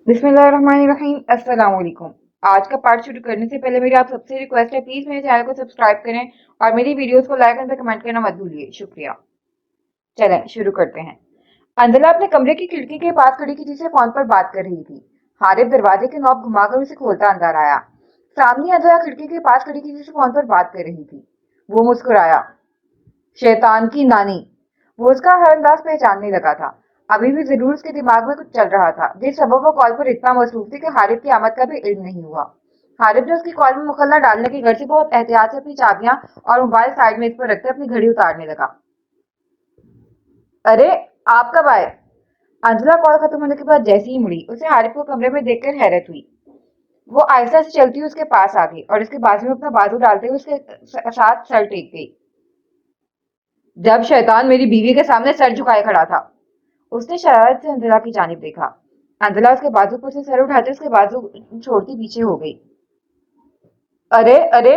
बिस्मिल्लाहिर्रहमानिर्रहीम। अस्सलाम वालेकुम। आज का पार्ट शुरू करने से पहले मेरी आप सबसे रिक्वेस्ट है, प्लीज मेरे चैनल को सब्सक्राइब करें और मेरी वीडियोस को लाइक एंड कमेंट करना मत भूलिए, शुक्रिया। चलें शुरू करते हैं। अंजला अपने कमरे की खिड़की के पास खड़ी किसी से फोन पर बात कर रही थी। हारिफ दरवाजे के नॉब घुमाकर उसे खोलता अंदर आया। सामने अंजला खिड़की के पास खड़ी किसी से फोन पर बात कर रही थी। वो मुस्कुराया। शैतान की नानी। वो उसका हर अंदाज पहचानने लगा था। अभी भी जरूर उसके दिमाग में कुछ चल रहा था, जिस सबब वो कॉल पर इतना मसरूफ थी कि हारिफ की आमद का भी इल्म नहीं हुआ। हारिफ ने उसकी कॉल में मुखल्ला डालने के घर से बहुत एहतियात से अपनी चाबियां और मोबाइल साइड में इस पर रखकर अपनी घड़ी उतारने लगा। अरे, आप कब आए? अंजना कॉल खत्म होने के बाद जैसे ही मुड़ी, उसे हारिफ को कमरे में देखकर हैरत हुई। वो आहिस्ता से चलती हुई उसके पास आ गई और उसके बाजू में अपना बाजू डालते हुए उसके साथ सर टेक गई। जब शैतान मेरी बीवी के सामने सर झुकाए खड़ा था। उसने शरारत से अंजला की जानिब देखा। अंजला उसके बाजू पर से सर उठाते उसके बाजू छोड़ती पीछे हो गई। अरे अरे,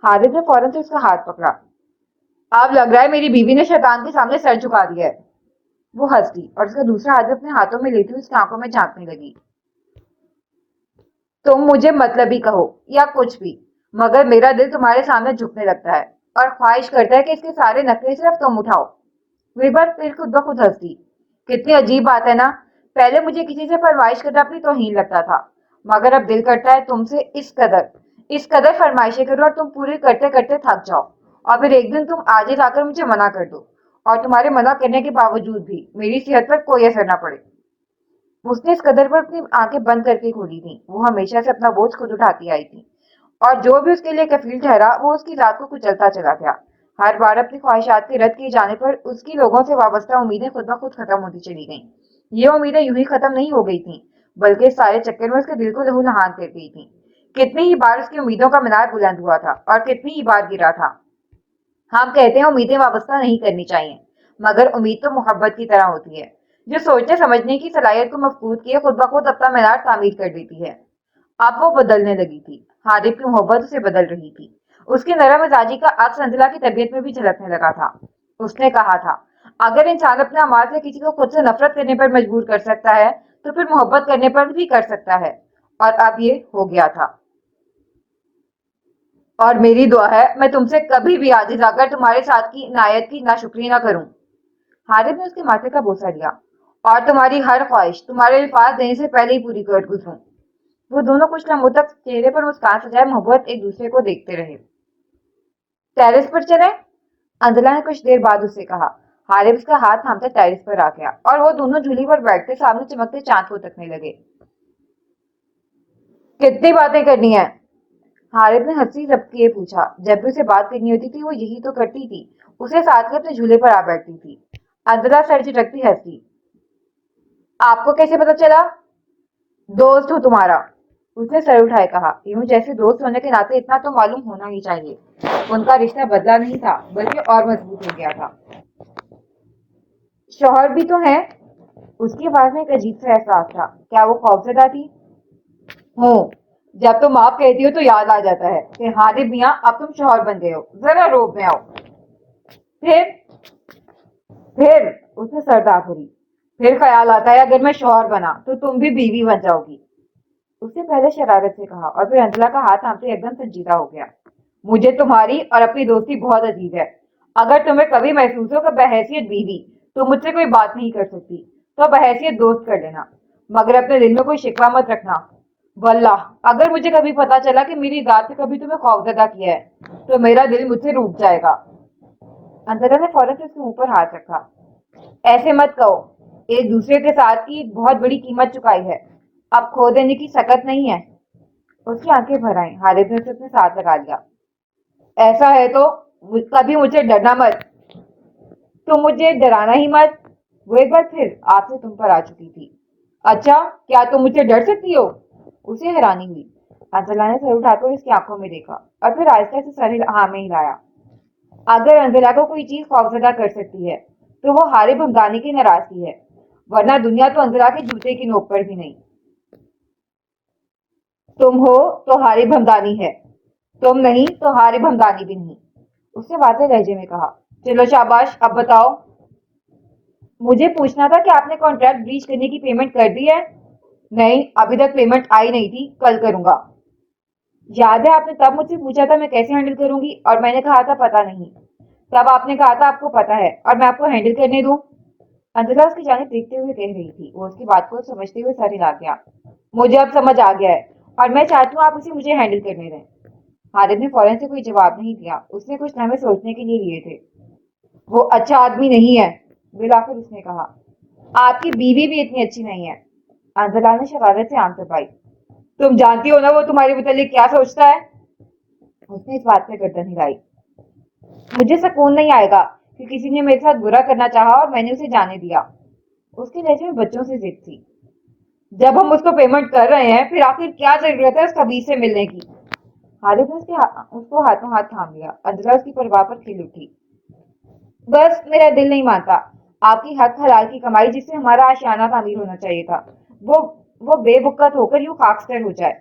हारिस ने फौरन से उसका हाथ पकड़ा। अब लग रहा है मेरी बीवी ने शैतान के सामने सर झुका दिया है। वो हंस दी और उसका दूसरा हाथ अपने हाथों में लेती हुई उसकी आंखों में झांकने लगी। तुम मुझे मतलबी कहो या कुछ भी, मगर मेरा दिल तुम्हारे सामने झुकने लगता है और ख्वाहिश करता है कि इसके सारे नखरे सिर्फ तुम उठाओ। वही बात फिर खुद ब खुद हंस दी। कितनी अजीब बात है ना। पहले मुझे किसी से फरमाइश करना अपनी तौहीन लगता था, मगर अब दिल करता है तुमसे इस कदर फरमाइशें करो और तुम पूरी करते करते थक जाओ, और फिर एक दिन तुम आज ही लाकर मुझे मना कर दो, और तुम्हारे मना करने के बावजूद भी मेरी सेहत पर कोई असर ना पड़े। उसने इस कदर पर अपनी आंखें बंद करके खोली थी। वो हमेशा से अपना बोझ खुद उठाती आई थी, और जो भी उसके लिए कफील ठहरा वो उसकी रात को कुचलता चला गया। हर बार अपनी ख्वाहिशात के रद्द किए जाने पर उसकी लोगों से वाबस्ता उम्मीदें खुद ब खुद खत्म होती चली गईं। ये उम्मीदें यूं ही खत्म नहीं हो गई थीं, बल्कि इस सारे चक्कर में उसके दिल को लहूलुहान कर गई थी। कितनी ही बार उसकी उम्मीदों का मीनार बुलंद हुआ था और कितनी ही बार गिरा था। हम कहते हैं उम्मीदें वाबस्ता नहीं करनी चाहिए, मगर उम्मीद तो मोहब्बत की तरह होती है, जो सोचने समझने की सलाहियत को मफकूद किए खुद ब खुद अपना मीनार तामीर कर देती है। अब वो बदलने लगी थी। हारिफ की मोहब्बत उसे बदल रही थी। उसकी नरम मिजाजी का अक्स अंजला की तबीयत में भी झलकने लगा था। उसने कहा था, अगर इंसान अपने अमाल से किसी को खुद से नफरत करने पर मजबूर कर सकता है, तो फिर मोहब्बत करने पर भी कर सकता है। और अब ये हो गया था। और मेरी दुआ है मैं तुमसे कभी भी आजिज आकर तुम्हारे साथ की इनायत की नाशुक्री ना करूं। हारिफ ने उसके माथे का बोसा लिया। और तुम्हारी हर ख्वाहिश तुम्हारे पास देने से पहले ही पूरी कर गुजरूं। वो दोनों कुछ लम्हों तक चेहरे पर मुस्कान सजाए मोहब्बत एक दूसरे को देखते रहे। टेरेस पर चले? अंजला ने कुछ देर बाद उससे कहा। हारिफ उसका हाथ थामते टेरेस पर आ गया और वो दोनों झूली पर बैठते सामने चमकते चांद को तकने लगे। कितनी बातें करनी है? हारिफ ने हंसी जब्त किए पूछा। जब भी उसे बात करनी होती थी वो यही तो करती थी। उसे साथ में अपने झूले पर आ बैठती थी। अंजला सर झटकती हंसी। आपको कैसे पता चला? दोस्त हूँ तुम्हारा, उसने सर उठाए कहा। यूं जैसे दोस्त होने के नाते इतना तो मालूम होना ही चाहिए। उनका रिश्ता बदला नहीं था, बल्कि और मजबूत हो गया था। शौहर भी तो है? उसकी आवाज में एक अजीब सा एहसास था। क्या वो खौफजदा थी? हूँ। जब तुम आप कहती हो तो याद आ जाता है कि हारिफ मियाँ अब तुम शौहर बन गए हो। जरा रोब में आओ। फिर फिर उसने सरदा करी। फिर ख्याल आता है अगर मैं शौहर बना तो तुम भी बीवी बन जाओगी, उसने पहले शरारत से कहा और फिर अंजला का हाथ थामते एकदम संजीदा हो गया। मुझे तुम्हारी और अपनी दोस्ती बहुत अजीज है। अगर तुम्हें कभी महसूस हो कि बहैसियत बीवी तुम मुझसे कोई बात नहीं कर सकती, तो बहैसियत दोस्त कर लेना, मगर अपने दिल में कोई शिकवा मत रखना। वल्लाह, अगर मुझे कभी पता चला कि मेरी जात से कभी तुम्हें खौफजदा किया है, तो मेरा दिल मुझसे रूठ जाएगा। अंजला ने फौरन से उसके मुंह पर हाथ रखा। ऐसे मत कहो। एक दूसरे के साथ की एक बहुत बड़ी कीमत चुकाई है, अब खो देने की सकत नहीं है। उसकी आंखें भर आईं। हारिस ने उसे अपने साथ लगा लिया। ऐसा है तो कभी मुझे डरना मत। तुम मुझे डराना ही मत। वो एक बार फिर आपसे तुम पर आ चुकी थी। अच्छा, क्या तुम मुझे डर सकती हो? उसे हैरानी हुई। अंजला ने सर उठाकर उसकी आंखों में देखा और फिर आहिस्ता से सर हाँ में हिलाया। अगर अंजला को कोई चीज खौफजदा कर सकती है, तो वो हारिस हमदानी की नाराजगी है, वरना दुनिया तो अंजला के जूते की नोक पर भी नहीं। तुम हो तो हारिस हमदानी है, तुम नहीं तो हारिस हमदानी भी नहीं, उसने वाजे लहजे में कहा। चलो शाबाश, अब बताओ। मुझे पूछना था कि आपने कॉन्ट्रैक्ट ब्रीच करने की पेमेंट कर दी है? نہیں, ابھی تک پیمنٹ آئی نہیں تھی, کل کروں گا. یاد ہے آپ نے تب مجھ سے پوچھا تھا میں کیسے ہینڈل کروں گی, اور میں نے کہا تھا پتا نہیں. تب آپ نے کہا تھا آپ کو پتا ہے اور میں آپ کو ہینڈل کرنے دوں. انجلا اس کی جانب دیکھتے ہوئے کہہ رہی تھی. وہ اس کی بات کو سمجھتے ہوئے سر ہلا گیا. مجھے اب سمجھ آ گیا ہے اور میں چاہتی ہوں آپ اسے مجھے ہینڈل کرنے دیں. خالد نے فوراً سے کوئی جواب نہیں دیا. اس نے کچھ لمحے سوچنے کے لیے لیے تھے. وہ اچھا آدمی نہیں ہے, بالآخر اس نے کہا. آپ کی بیوی بھی اتنی اچھی نہیں ہے. انجلا نے شرارت سے آنکھ دبائی. تم جانتی ہو نا وہ تمہارے متعلق کیا سوچتا ہے. اس نے اس بات پہ گردن ہلائی. مجھے سکون نہیں آئے گا کہ کسی نے میرے ساتھ برا کرنا چاہا اور میں نے اسے جانے دیا. اس کے لہجے میں بچوں سے ضد تھی. جب ہم اس کو پیمنٹ کر رہے ہیں پھر آخر کیا ضرورت ہے اس خبیث سے ملنے کی. خالد نے اس کو ہاتھوں ہاتھ تھام لیا. انجلا اس کی پرواہ پر کھل اٹھی. بس میرا دل نہیں مانتا. آپ کی حق حلال کی کمائی جس سے ہمارا آشیانہ تعمیر ہونا چاہیے تھا وہ وہ بے وقت ہو کر یوں خاکستر ہو جائے.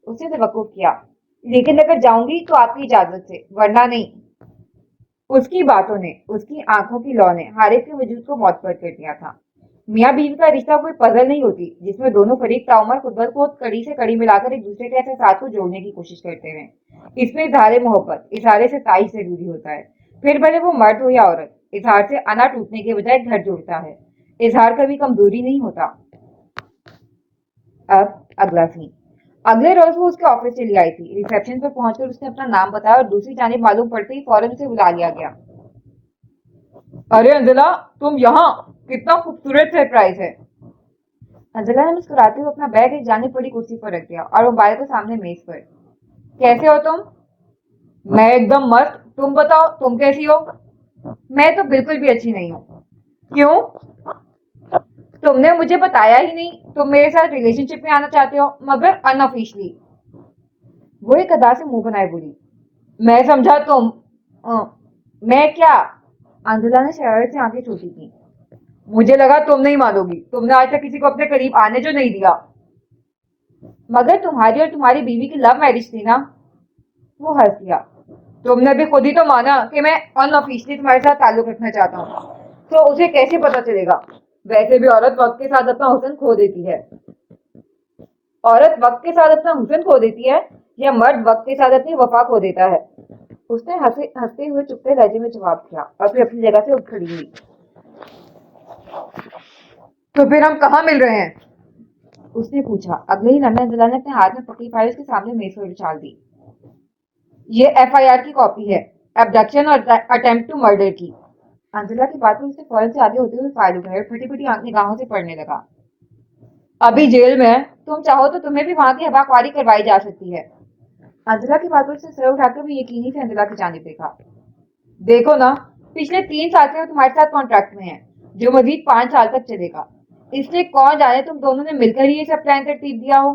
اس نے توقف کیا. لیکن اگر جاؤں گی تو آپ کی اجازت سے, ورنہ نہیں. اس کی باتوں نے, اس کی آنکھوں کی لو نے حارث کے وجود کو معطل کر دیا تھا. میاں بیوی کا رشتہ کوئی پزل نہیں ہوتی جس میں دونوں فریق تعمر خود بخود کو کڑی سے کڑی ملا کر ایک دوسرے کے احساسات کو جوڑنے کی کوشش کرتے ہیں. اس میں اظہار محبت اظہار سے تائش ضروری ہوتا ہے. پھر بھلے وہ مرد ہو یا عورت, اظہار سے انا ٹوٹنے کے بجائے گھر جوڑتا ہے. اظہار کبھی کمزوری نہیں ہوتا. اب اگلا سین. اگلے روز وہ اس کے آفس چلی آئی تھی. ریسپشن پر پہنچ کر اس نے اپنا نام بتایا اور دوسری جانب معلوم پڑتے ہی فوراً اسے بلا لیا گیا. ارے انجلا, تم یہاں, کتنا خوبصورت سرپرائز ہے. انجلا نے مسکراتے ہوئے اپنا بیگ ایک جانب پڑی کرسی پر رکھ دیا اور موبائل کو سامنے میز پر. کیسے ہو تم؟ میں ایک دم مست. تم بتاؤ تم کیسی ہو؟ میں تو بالکل بھی اچھی نہیں ہوں. کیوں؟ تم نے مجھے بتایا ہی نہیں. تم میرے ساتھ ریلیشن شپ میں آنا چاہتے ہو مگر ان آفیشلی. وہ ایک ادا سے منہ بنائے بولی. میں سمجھا تم میں کیا. انجلا نے شرارت سے آنکھیں چھوٹی کی. مجھے لگا تم نہیں مانو گی. تم نے آج تک کسی کو اپنے قریب آنے جو نہیں دیا. مگر تمہاری اور تمہاری بیوی کی لو میرج تھی نا. وہ ہنس دیا. تم نے بھی خود ہی تو مانا کہ میں ان آفیشلی تمہارے ساتھ تعلق رکھنا چاہتا ہوں, تو اسے کیسے پتا چلے گا. ویسے بھی عورت وقت کے ساتھ اپنا حسن کھو دیتی ہے. عورت وقت کے ساتھ اپنا حسن کھو دیتی ہے یا مرد وقت کے ساتھ اپنی وفا کھو دیتا ہے. اس نے ہنستے ہوئے چپتے لہجے میں جواب دیا اور پھر اپنی جگہ سے اٹھ کھڑی ہوئی. تو پھر ہم کہاں مل رہے ہیں؟ اس نے پوچھا. اگلے ہی لمحے انجلا نے اپنے ہاتھ میں پکی فائل اس کے سامنے میز پر اچھال دی. یہ ایف آئی آر کی کاپی ہے, ابڈکشن اور اٹیمپٹ ٹو مرڈر کی. انجلا کی بات میں اس نے فوراً سے آگے ہوتے ہوئے فائل اٹھائی اور پھٹی پھٹی نگاہوں سے پڑھنے لگا. ابھی جیل میں ہے, تم چاہو تو تمہیں بھی وہاں کی ہوا خواری کروائی جا سکتی ہے. انجلا کی بات پر اس نے سر اٹھا کر بھی یقینی سے انجلا کی جانب دیکھا. دیکھو نا, پچھلے 3 سال سے وہ تمہارے ساتھ کانٹریکٹ میں ہے جو مزید 5 سال تک چلے گا. اس لیے کون جانے تم دونوں نے مل کر ہی یہ سب پلان ترتیب دیا ہو.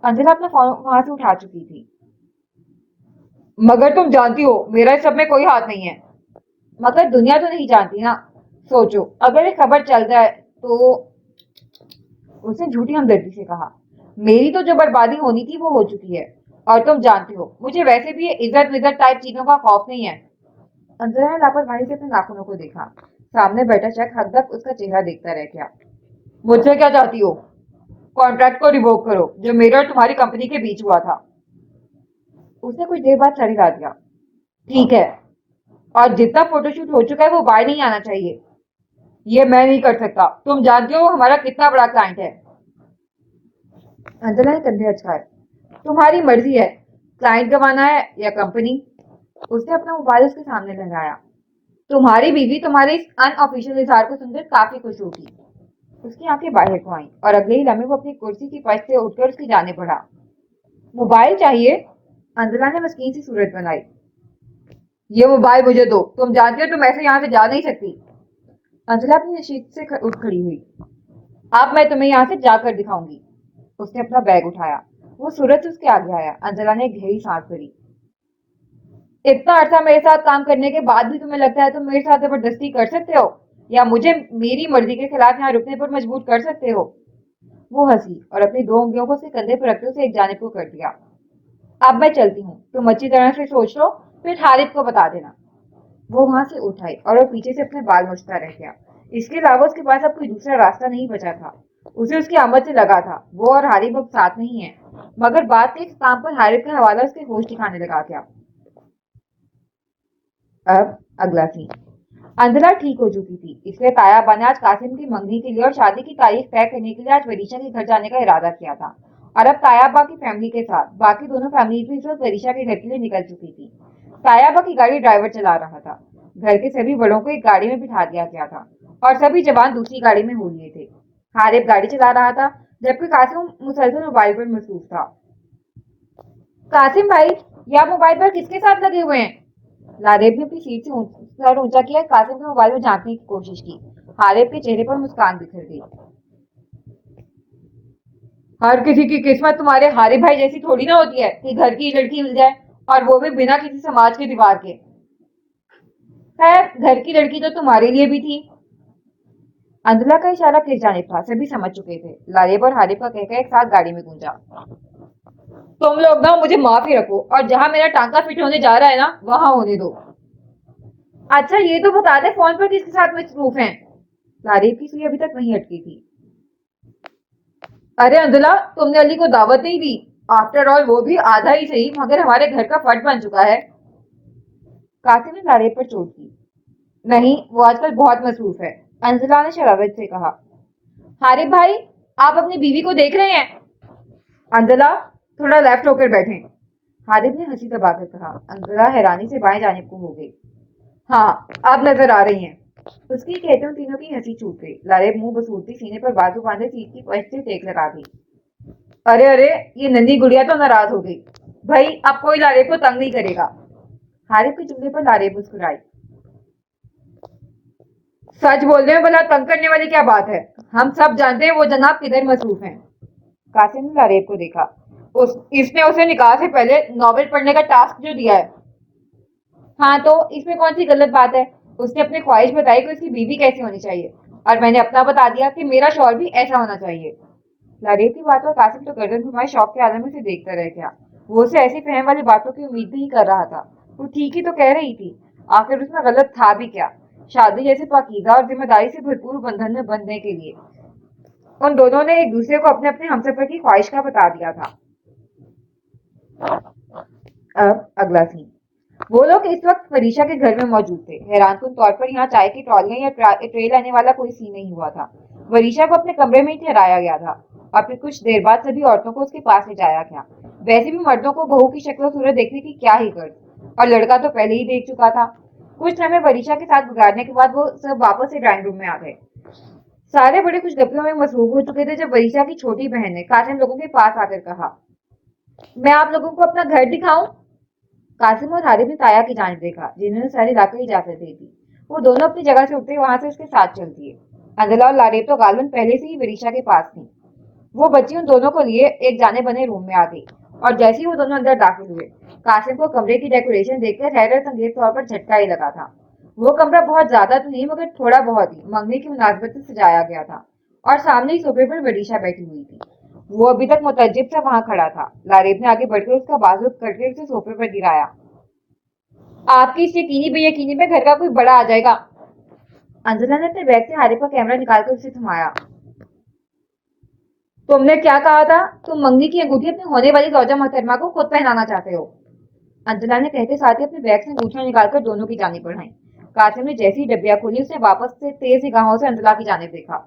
انجلا اپنا فون وہاں سے اٹھا چکی تھی. مگر تم جانتی ہو میرا اس سب میں کوئی ہاتھ نہیں ہے. مگر دنیا تو نہیں جانتی نا. سوچو اگر یہ خبر چل جائے تو. اس نے جھوٹی ہمدردی سے کہا. میری تو جو بربادی ہونی تھی وہ ہو چکی ہے, اور تم جانتے ہو مجھے ویسے بھی یہ عزت وزت ٹائپ چیزوں کا خوف نہیں ہے. انجلا نے لاپرواہی سے اپنے ناخنوں کو دیکھا. سامنے بیٹھا شخص حد تک اس کا چہرہ دیکھتا رہ گیا. مجھ سے کیا چاہتی ہو؟ کانٹریکٹ کو ریووک کرو جو میرے اور تمہاری کمپنی کے بیچ ہوا تھا. اس نے کچھ دیر بعد سر ہلا دیا. ٹھیک ہے, اور جتنا فوٹو شوٹ ہو چکا ہے وہ باہر نہیں آنا چاہیے. یہ میں نہیں کر سکتا. تم جانتے ہو ہمارا کتنا بڑا کلائنٹ ہے. انجلا نے کندھے اچکائے. تمہاری مرضی ہے, کلائنٹ گوانا ہے یا کمپنی. اس نے اپنا موبائل اس کے سامنے لہرایا. تمہاری بیوی تمہارے اس ان آفیشیل اظہار کو سن کر کافی خوش ہوگی. اس کی آنکھیں باہر کو آئیں اور اگلے ہی لمحے وہ اپنی کرسی کی پشت سے اٹھ کر اس کی جانب بڑھا. موبائل چاہیے؟ انجلا نے مسکین سی صورت بنائی. یہ موبائل مجھے دو. تم جانتی ہو تم ایسے یہاں سے جا نہیں سکتی. انجلا اپنی نشیب سے اٹھ کھڑی ہوئی. اب میں تمہیں یہاں سے جا کر دکھاؤں گی. اس نے اپنا بیگ اٹھایا. وہ صورت اس کے آگے آیا. انجلا نے گہری سانس بھری. اتنا عرصہ میرے ساتھ کام کرنے کے بعد بھی تمہیں لگتا ہے تم میرے ساتھ زبردستی کر سکتے ہو یا مجھے میری مرضی کے خلاف یہاں رکنے پر مجبور کر سکتے ہو. وہ ہنسی اور اپنی 2 انگلیوں کو اس کے کندھے پر رکھتے اسے ایک جانب کو کر دیا. اب میں چلتی ہوں, تم اچھی طرح سے سوچ لو پھر خالد کو بتا دینا. وہ وہاں سے اٹھ آئی اور وہ پیچھے سے اپنے بال نوچتا رہ گیا. اس کے علاوہ اس کے پاس اب کوئی دوسرا راستہ نہیں بچا تھا. اسے اس کی آمد سے لگا تھا وہ اور حارث اب ساتھ نہیں ہیں، مگر بات کے اختتام پر حارث کا حوالہ اس کے ہوش ٹھکانے لگا گیا۔ اب اگلا سین۔ انجلا ٹھیک ہو چکی تھی، اس لیے طیبہ نے آج قاسم کی منگنی کے لیے اور شادی کی تاریخ طے کرنے کے لیے آج وریشا کے گھر جانے کا ارادہ کیا تھا، اور اب طیبہ کی فیملی کے ساتھ باقی دونوں فیملیز بھی اس وقت وریشا کے گھر کے لیے نکل چکی تھی۔ طیبہ کی گاڑی ڈرائیور چلا رہا تھا، گھر کے سبھی بڑوں کو ایک گاڑی میں بٹھا دیا گیا تھا اور سبھی جوان دوسری گاڑی میں ہو لیے تھے۔ حارث گاڑی چلا رہا تھا جبکہ قاسم مسلسل موبائل پر مصروف تھا۔ قاسم بھائی، یہ آپ موبائل پر کس کے ساتھ لگے ہوئے ہیں؟ لارب نے اپنی سیٹ سے سر اونچا کیا، قاسم کے موبائل میں جھانکنے کی کوشش کی۔ حارث کے چہرے پر مسکان بکھر گئی۔ ہر کسی کی قسمت تمہارے حارث بھائی جیسی تھوڑی نہ ہوتی ہے کہ گھر کی لڑکی مل جائے، اور وہ بھی بنا کسی سماج کے دیوار کے۔ خیر، گھر کی لڑکی تو تمہارے لیے بھی تھی۔ انجلا کا اشارہ کس جانب تھا سبھی سمجھ چکے تھے۔ لارب اور حارث کا کہہ ایک ساتھ گاڑی میں گونجا۔ تم لوگ نا مجھے معاف ہی رکھو، اور جہاں میرا ٹانکا فٹ ہونے جا رہا ہے نا وہاں ہونے دو۔ اچھا یہ تو بتا دے فون پر کس کے ساتھ مصروف ہیں؟ لارب کی سوئی ابھی تک وہیں اٹکی تھی۔ ارے انجلا، تم نے علی کو دعوت نہیں دی؟ آفٹر آل وہ بھی آدھا ہی صحیح مگر ہمارے گھر کا فرد بن چکا ہے۔ قاسم نے لارب پر چوٹ کی۔ نہیں، وہ آج کل بہت مصروف ہے، انجلا نے شرارت سے کہا۔ حارث بھائی، آپ اپنی بیوی کو دیکھ رہے ہیں؟ انجلا، تھوڑا لیفٹ ہو کر بیٹھیں۔ حارث نے ہنسی دبا کر کہا۔ انجلا حیرانی سے بائیں جانب کو ہو گئی۔ ہاں، آپ نظر آ رہی ہیں۔ اس کی کہتے ان تینوں کی ہنسی چھوٹ گئی۔ لارب منہ بسورتی سینے پر بازو باندھے سیٹ کی پشت سے ٹیک لگا دی۔ ارے ارے، یہ ننھی گڑیا تو ناراض ہو گئی۔ بھائی اب کوئی لارب کو تنگ نہیں کرے گا۔ حارث کے جملے پر لارب مسکرائی۔ سچ بولنے میں بھلا تنگ کرنے والی کیا بات ہے؟ ہم سب جانتے ہیں وہ جناب کدھر مصروف ہیں۔ قاسم نے لارب کو دیکھا۔ اس نے اسے نکاح سے پہلے ناول پڑھنے کا ٹاسک جو دیا ہے۔ ہاں تو اس میں کون سی غلط بات ہے؟ اس نے اپنی خواہش بتائی کہ اس کی بیوی کیسی ہونی چاہیے، اور میں نے اپنا بتا دیا کہ میرا شوہر بھی ایسا ہونا چاہیے۔ لارب کی بات پر قاسم تو گردن گھمائے شوق کے عالم میں سے دیکھتا رہ گیا۔ وہ اسے ایسی فہم والی باتوں کی امید نہیں کر رہا تھا۔ وہ ٹھیک ہی تو کہہ رہی تھی، آخر اس میں غلط تھا بھی کیا؟ شادی جیسے پاکیزہ اور ذمہ داری سے بھرپور بندھن میں بندھنے کے لیے ان دونوں نے ایک دوسرے کو اپنے اپنے ہمسفر کی خواہش کا بتا دیا تھا۔ اب اگلا سین۔ وہ لوگ اس وقت وریشا کے گھر میں موجود تھے۔ حیران کن طور پر یہاں چائے کی ٹرالیاں یا ٹرے لانے والا کوئی سین نہیں ہوا تھا۔ وریشا کو اپنے کمرے میں ہی ٹھہرایا گیا تھا اور پھر کچھ دیر بعد سبھی عورتوں کو اس کے پاس لے جایا گیا۔ ویسے بھی مردوں کو بہو کی شکل و صورت دیکھنے کی کیا ہی غرض، اور لڑکا تو پہلے ہی دیکھ چکا تھا۔ کچھ سمے وریشا کے ساتھ گزارنے کے بعد وہ سب واپس سے ڈرائنگ روم میں آ گئے۔ سارے بڑے خوش گپیوں میں مصروف ہو چکے تھے جب وریشا کی چھوٹی بہن نے قاسم لوگوں کے پاس آ کر کہا، میں آپ لوگوں کو اپنا گھر دکھاؤں؟ قاسم اور حارث نے تایا کی جانب دیکھا جنہوں نے ساری علاقے کی اجازت دے دی۔ وہ دونوں اپنی جگہ سے اٹھتے وہاں سے اس کے ساتھ چل دیے۔ انجلا اور لارب تو غالباً پہلے سے ہی وریشا کے پاس تھی۔ وہ بچی ان دونوں کو لیے ایک جانے بنے روم میں آ گئی، اور جیسے ہی وہ دونوں اندر داخل ہوئے قاسم کو کمرے کی ڈیکوریشن دیکھ کر حیرت انگیز طور پر جھٹکا ہی لگا تھا۔ وہ کمرہ بہت زیادہ تو نہیں مگر تھوڑا بہت ہی منگنی کی مناسبت سے سجایا گیا تھا، اور سامنے ہی صوفے پر وریشا بیٹھی ہوئی تھی۔ وہ ابھی تک متعجب سے وہاں کھڑا تھا۔ لارب نے آگے بڑھ کر اس کا بازو کر کے اسے صوفے پر گرایا۔ آپ کی اس یقینی بے یقینی میں گھر کا کوئی بڑا آ جائے گا۔ انجلا نے اپنے بیگ سے حارث کا کیمرہ نکال کر اسے تھمایا۔ تم نے کیا کہا تھا؟ تم منگنی کی انگوٹھی اپنی ہونے والی زوجہ محترمہ کو خود پہنانا چاہتے ہو؟ انجلا نے کہتے ساتھ ہی اپنے بیگ سے انگوٹھیاں نکال کر دونوں کی جانب بڑھائیں۔ قاسم نے جیسی ڈبیاں کھولی اس نے واپس سے تیز نگاہوں سے انجلا کی جانب دیکھا۔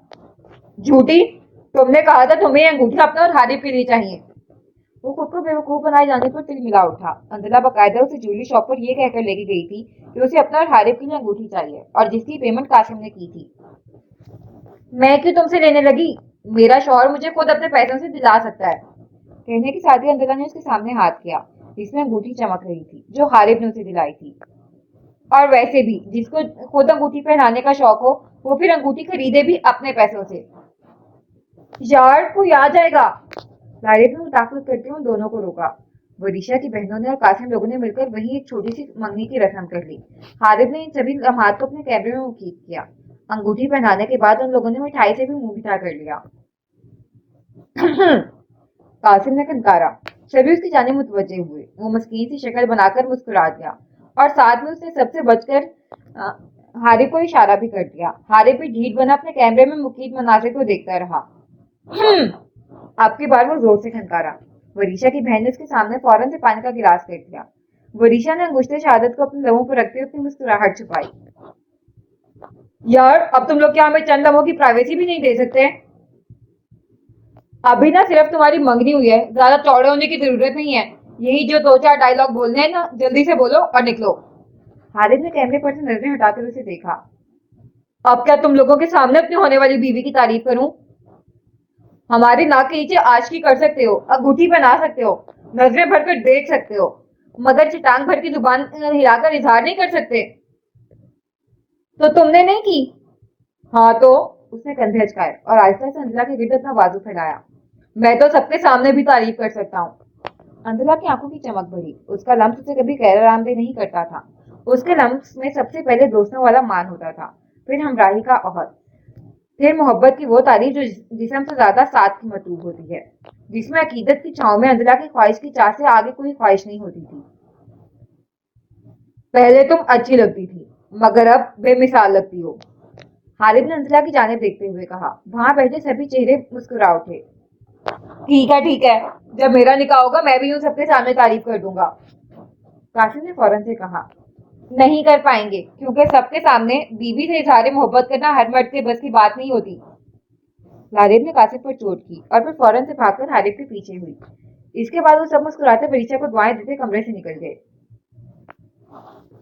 جھوٹی، تم نے کہا تھا تمہیں یہ انگوٹھی اپنے اور حارث کے لیے چاہیے۔ وہ خود کو بیوقوف بنائے جانے پر تل ملا اٹھا۔ انجلا باقاعدہ اسے جویلری شاپ پر یہ کہہ کر لے کے گئی تھی کہ اسے اپنا اور حارث کے لیے انگوٹھی چاہیے، اور جس کی پیمنٹ قاسم نے کی تھی۔ میں کیوں تم سے لینے لگی؟ میرا شوہر مجھے خود اپنے پیسوں سے دلا سکتا ہے۔ کہنے کی ساتھ ہی انجلا نے اس کے سامنے ہاتھ کیا جس میں انگوٹھی چمک رہی تھی جو حارث نے اسے دلائی تھی۔ اور ویسے بھی جس کو خود انگوٹھی پہنانے کا شوق ہو وہ پھر انگوٹھی خریدے بھی اپنے پیسوں سے۔ یار کوئی آ جائے گا۔ لارب نے مداخلت کرتے ہوئے دونوں کو روکا۔ وریشا کی بہنوں نے اور قاسم لوگوں نے مل کر وہیں ایک چھوٹی سی منگنی کی رسم کر لی۔ حارث نے ان سبھی لمحات کو اپنے کیمرے میں مقید کیا۔ انگوٹھی پہنانے کے بعد ان لوگوں نے مٹھائی سے بھی منہ بٹھا کر لیا۔ قاسم نے کھنکارا۔ سبھی اس کی جانب متوجہ ہوئے۔ وہ مسکین سی شکل بنا کر مسکرا دیا، اور ساتھ میں اس نے سب سے بچ کر حارث کو اشارہ بھی کر دیا۔ حارث بھی ڈھیٹ بنا اپنے کیمرے میں مقید مناظر کو دیکھتا رہا۔ आपकी बार वो जोर से खनकारा। वरीशा की बहन ने उसके सामने फौरन से पानी का गिलास फेंक दिया। वरीशा ने अंगुष्ठे शहादत को अपने लबों पर रखते हुए अपनी मुस्कुराहट छुपाई। यार, अब तुम लोग क्या हमें चंद लम्हों की प्राइवेसी भी नहीं दे सकते? अभी ना सिर्फ तुम्हारी मंगनी हुई है, ज्यादा चौड़े होने की जरूरत नहीं है। यही जो दो चार डायलॉग बोलने हैं ना, जल्दी से बोलो और निकलो। हारिस ने कैमरे पर से नजरें हटाकर उसे देखा। अब क्या तुम लोगों के सामने अपनी होने वाली बीवी की तारीफ करूं? हमारी नाक के नीचे आशिकी कर सकते हो, अंगूठी बना सकते हो, नजरें भरकर देख सकते हो, मगर चिटांग भर की जुबान हिलाकर इजहार नहीं कर सकते। तो तुमने नहीं की? हाँ तो? उसने कंधे अचकाए और आहिस्ता से अंजला के गिर्द अपना बाजू फैलाया। मैं तो सबके सामने भी तारीफ कर सकता हूँ। अंजला की आंखों की चमक बढ़ी। उसका लम्स उसे कभी गैर आरामदेह नहीं करता था। उसके लम्स में सबसे पहले दोस्तों वाला मान होता था, फिर हमराही का अहद, फिर मोहब्बत की वो तारीफ जो जिस्म से ज्यादा साथ की मतलूब होती है, जिसमें अकीदत की छांव में अंजला की ख्वाहिश की चाह से आगे कोई ख्वाहिश नहीं होती थी। पहले तुम अच्छी लगती थी, मगर अब बेमिसाल लगती हो। हारिस ने अंजला की जानिब देखते हुए कहा। वहां बैठे सभी चेहरे मुस्कुरा उठे। ठीक है ठीक है, जब मेरा निकाह होगा मैं भी यूं सबके सामने तारीफ कर दूंगा। कासिम ने फौरन से कहा। नहीं कर पाएंगे, क्योंकि सबके सामने बीवी से इजहार मोहब्बत करना हर मर्द के बस की बात नहीं होती। लारेब ने कासिम पर चोट की और फिर फौरन से भागकर हारिस के पीछे हुई। इसके बाद वो सब मुस्कुराते वरीचा को दुआएं देते कमरे से निकल गए।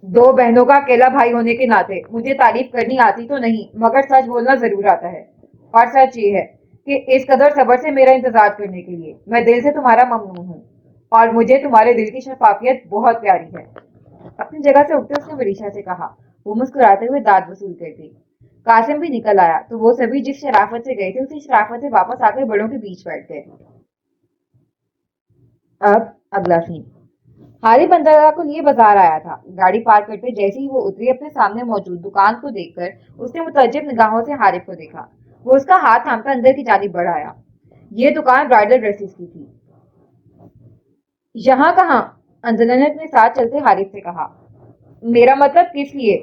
दो बहनों का अकेला भाई होने के नाते मुझे तारीफ करनी आती तो नहीं, मगर सच बोलना जरूर आता है। और सच ये है कि इस कदर सब्र से मेरा इंतजार करने के लिए मैं दिल से तुम्हारा ममनून हूँ, और मुझे तुम्हारे दिल की शफाफियत बहुत प्यारी है। अपनी जगह से उठते उसने वरीशा से कहा। वो मुस्कुराते हुए दांत वसूल कर दी। कासिम भी निकल आया तो वो सभी जिस शराफत से गए थे उसी शराफत से वापस आकर बड़ों के बीच बैठ गए। अब अगला सीन। हारी बंदरगाह को लिए बाजार आया था। गाड़ी पार करते जैसे ही वो उतरी, अपने सामने मौजूद दुकान को देखकर उसने मुतज्जिब निगाहों से हारिफ को देखा। वो उसका हाथ थामकर अंदर की जानिब बढ़ आया। ये दुकान ब्राइडल ड्रेसेस की थी। यहाँ कहाँ? अंजना ने अपने साथ चलते हारिफ से कहा। मेरा मतलब किस लिए?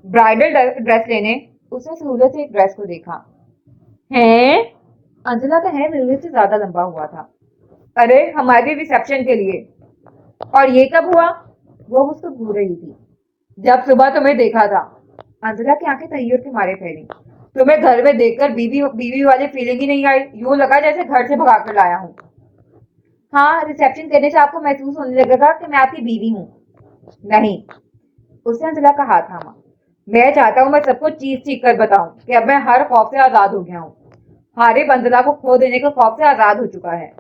ब्राइडल ड्रेस लेने। उसने सहूलत से एक ड्रेस को देखा। है? अंजना का है मिलने से ज्यादा लंबा हुआ था। अरे हमारी रिसेप्शन के लिए। और ये कब हुआ? वो उसको घूर रही थी। जब सुबह तुम्हें देखा था। अंजना की आंखें तैयार के मारे फैली। तुम्हें घर में देखकर बीवी बीवी वाली फीलिंग ही नहीं आई, यूं लगा जैसे घर से भगा कर लाया हूँ। हाँ, रिसेप्शन करने से आपको महसूस होने लगेगा कि मैं आपकी बीवी हूँ। नहीं। उसने अंजला का हाथ थामा। मैं चाहता हूँ मैं सबको चीख चीख कर बताऊं कि अब मैं हर खौफ से आजाद हो गया हूँ। हारिब अंजला को खो देने के खौफ से आजाद हो चुका है।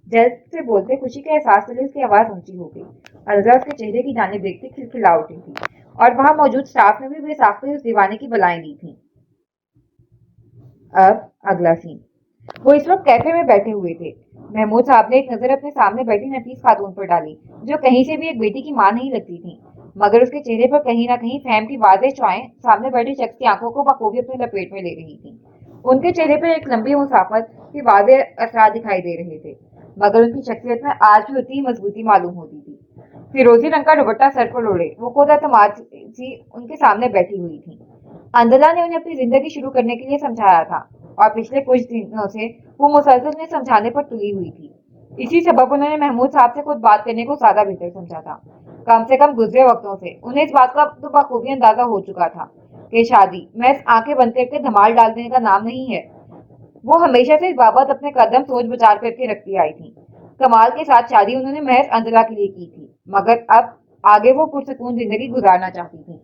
जल्द से बोलते खुशी के एहसास से उसकी आवाज ऊंची हो गई। अंजला उसके चेहरे की जानिब देखती खिलखिला उठी थी, और वहां मौजूद स्टाफ ने भी बेसाख्ते उस दीवाने की बलाएं दी थी। अब अगला सीन। वो इस वक्त कैफे में बैठे हुए थे। महमूद साहब ने एक नजर अपने सामने बैठी नफीस खातून पर डाली, जो कहीं से भी एक बेटी की मां नहीं लगती थी, मगर उसके चेहरे पर कहीं ना कहीं फहम की वाज़ेह चौएं सामने बैठे शख्स की आंखों को बखूबी अपने लपेट में ले रही थी। उनके चेहरे पर एक लंबी मुसाफत के वाज़ेह असरार दिखाई दे रहे थे, मगर उनकी शख्सियत में आज भी उतनी ही मजबूती मालूम होती थी। फिरोजी रंग का दुपट्टा सर पर ओढ़े वो खुद एतमाद सी उनके सामने बैठी हुई थी। अंजला ने उन्हें अपनी जिंदगी शुरू करने के लिए समझाया था, और पिछले कुछ दिनों से वो मुसलसल उन्हें समझाने पर तुली हुई थी। इसी सबब उन्होंने महमूद साहब से खुद बात करने को ज्यादा बेहतर समझा था। कम से कम गुजरे वक्तों से उन्हें इस बात का तो बखूबी अंदाजा हो चुका था कि शादी महज आंखें बंद करके धमाल डाल देने का नाम नहीं है। वो हमेशा से इस बाबत अपने कदम सोच विचार करके रखती आई थी। कमाल के साथ शादी उन्होंने महज अंजला के लिए की थी, मगर अब आगे वो पुरसकून जिंदगी गुजारना चाहती थी।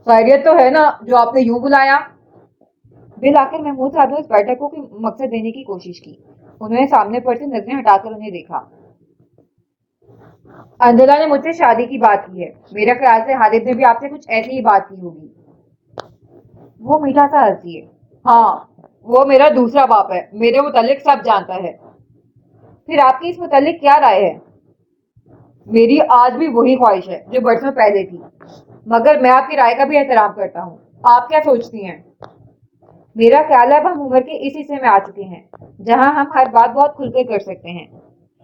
खैरियत तो है ना जो आपने यूं बुलाया? बिल आखिर महमूद साहब ने उस बैठक को मकसद देने की कोशिश की। उन्होंने सामने पर से नजरें हटाकर उन्हें देखा। अंजला ने मुझसे शादी की बात की है। मेरा ख्याल से हारिस ने भी आपसे कुछ ऐसी ही बात की होगी। वो मीठा सा हंस दिए। हाँ, वो मेरा दूसरा बाप है, मेरे मुतालिक सब जानता है। फिर आपकी इस मुतालिक क्या राय है? मेरी आज भी वही ख्वाहिश है जो बरसों पहले थी, मगर मैं आपकी राय का भी एहतराम करता हूँ। आप क्या सोचती हैं? मेरा ख्याल है अब हम उम्र के इस हिस्से में आ चुके हैं जहां हम हर बात बहुत खुलकर कर सकते हैं।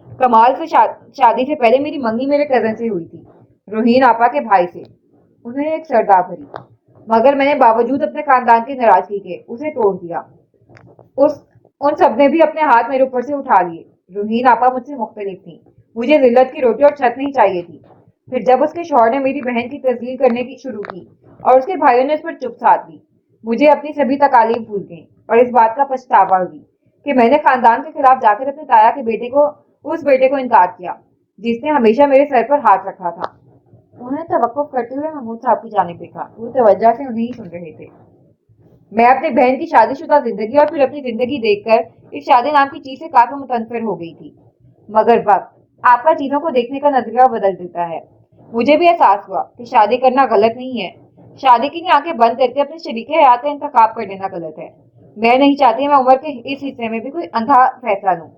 कमाल से शादी से पहले मेरी मंगनी मेरे कजन से हुई थी, रोहीन आपा के भाई से। उन्होंने एक सरदा भरी, मगर मैंने बावजूद अपने खानदान की नाराजगी के उसे तोड़ दिया। उस उन सब ने भी अपने हाथ मेरे ऊपर से उठा लिए। रूहीन आपा मुझसे मुख्तलिफ थी। मुझे जिल्लत की रोटी और छत नहीं चाहिए थी। फिर जब उसके शौहर ने मेरी बहन की तस्लील करने की शुरू की और उसके भाइयों ने उस पर चुप साध ली, मुझे अपनी सभी तकालीफ भूल गई और इस बात का पछतावा हुई कि मैंने खानदान के खिलाफ जाकर अपने ताया के बेटे को उस बेटे को इनकार किया जिसने हमेशा मेरे सर पर हाथ रखा था। उन्होंने तवक्कुफ करते हुए महमूद साहब की जानिब देखा। वो तवज्जो से उन्हें ही सुन रहे थे। मैं अपनी बहन की शादीशुदा जिंदगी और फिर अपनी जिंदगी देखकर इस शादी नाम की चीज से काफी मुतनफिर हो गई थी। मगर वक्त आपका चीजों को देखने का नजरिया बदल देता है। मुझे भी एहसास हुआ कि शादी करना गलत नहीं है। शादी के लिए आंखें बंद करके अपने शरीके हयात का इंतखाब कर लेना गलत है। मैं नहीं चाहती मैं उम्र के इस हिस्से में भी कोई अंधा फैसला लूं।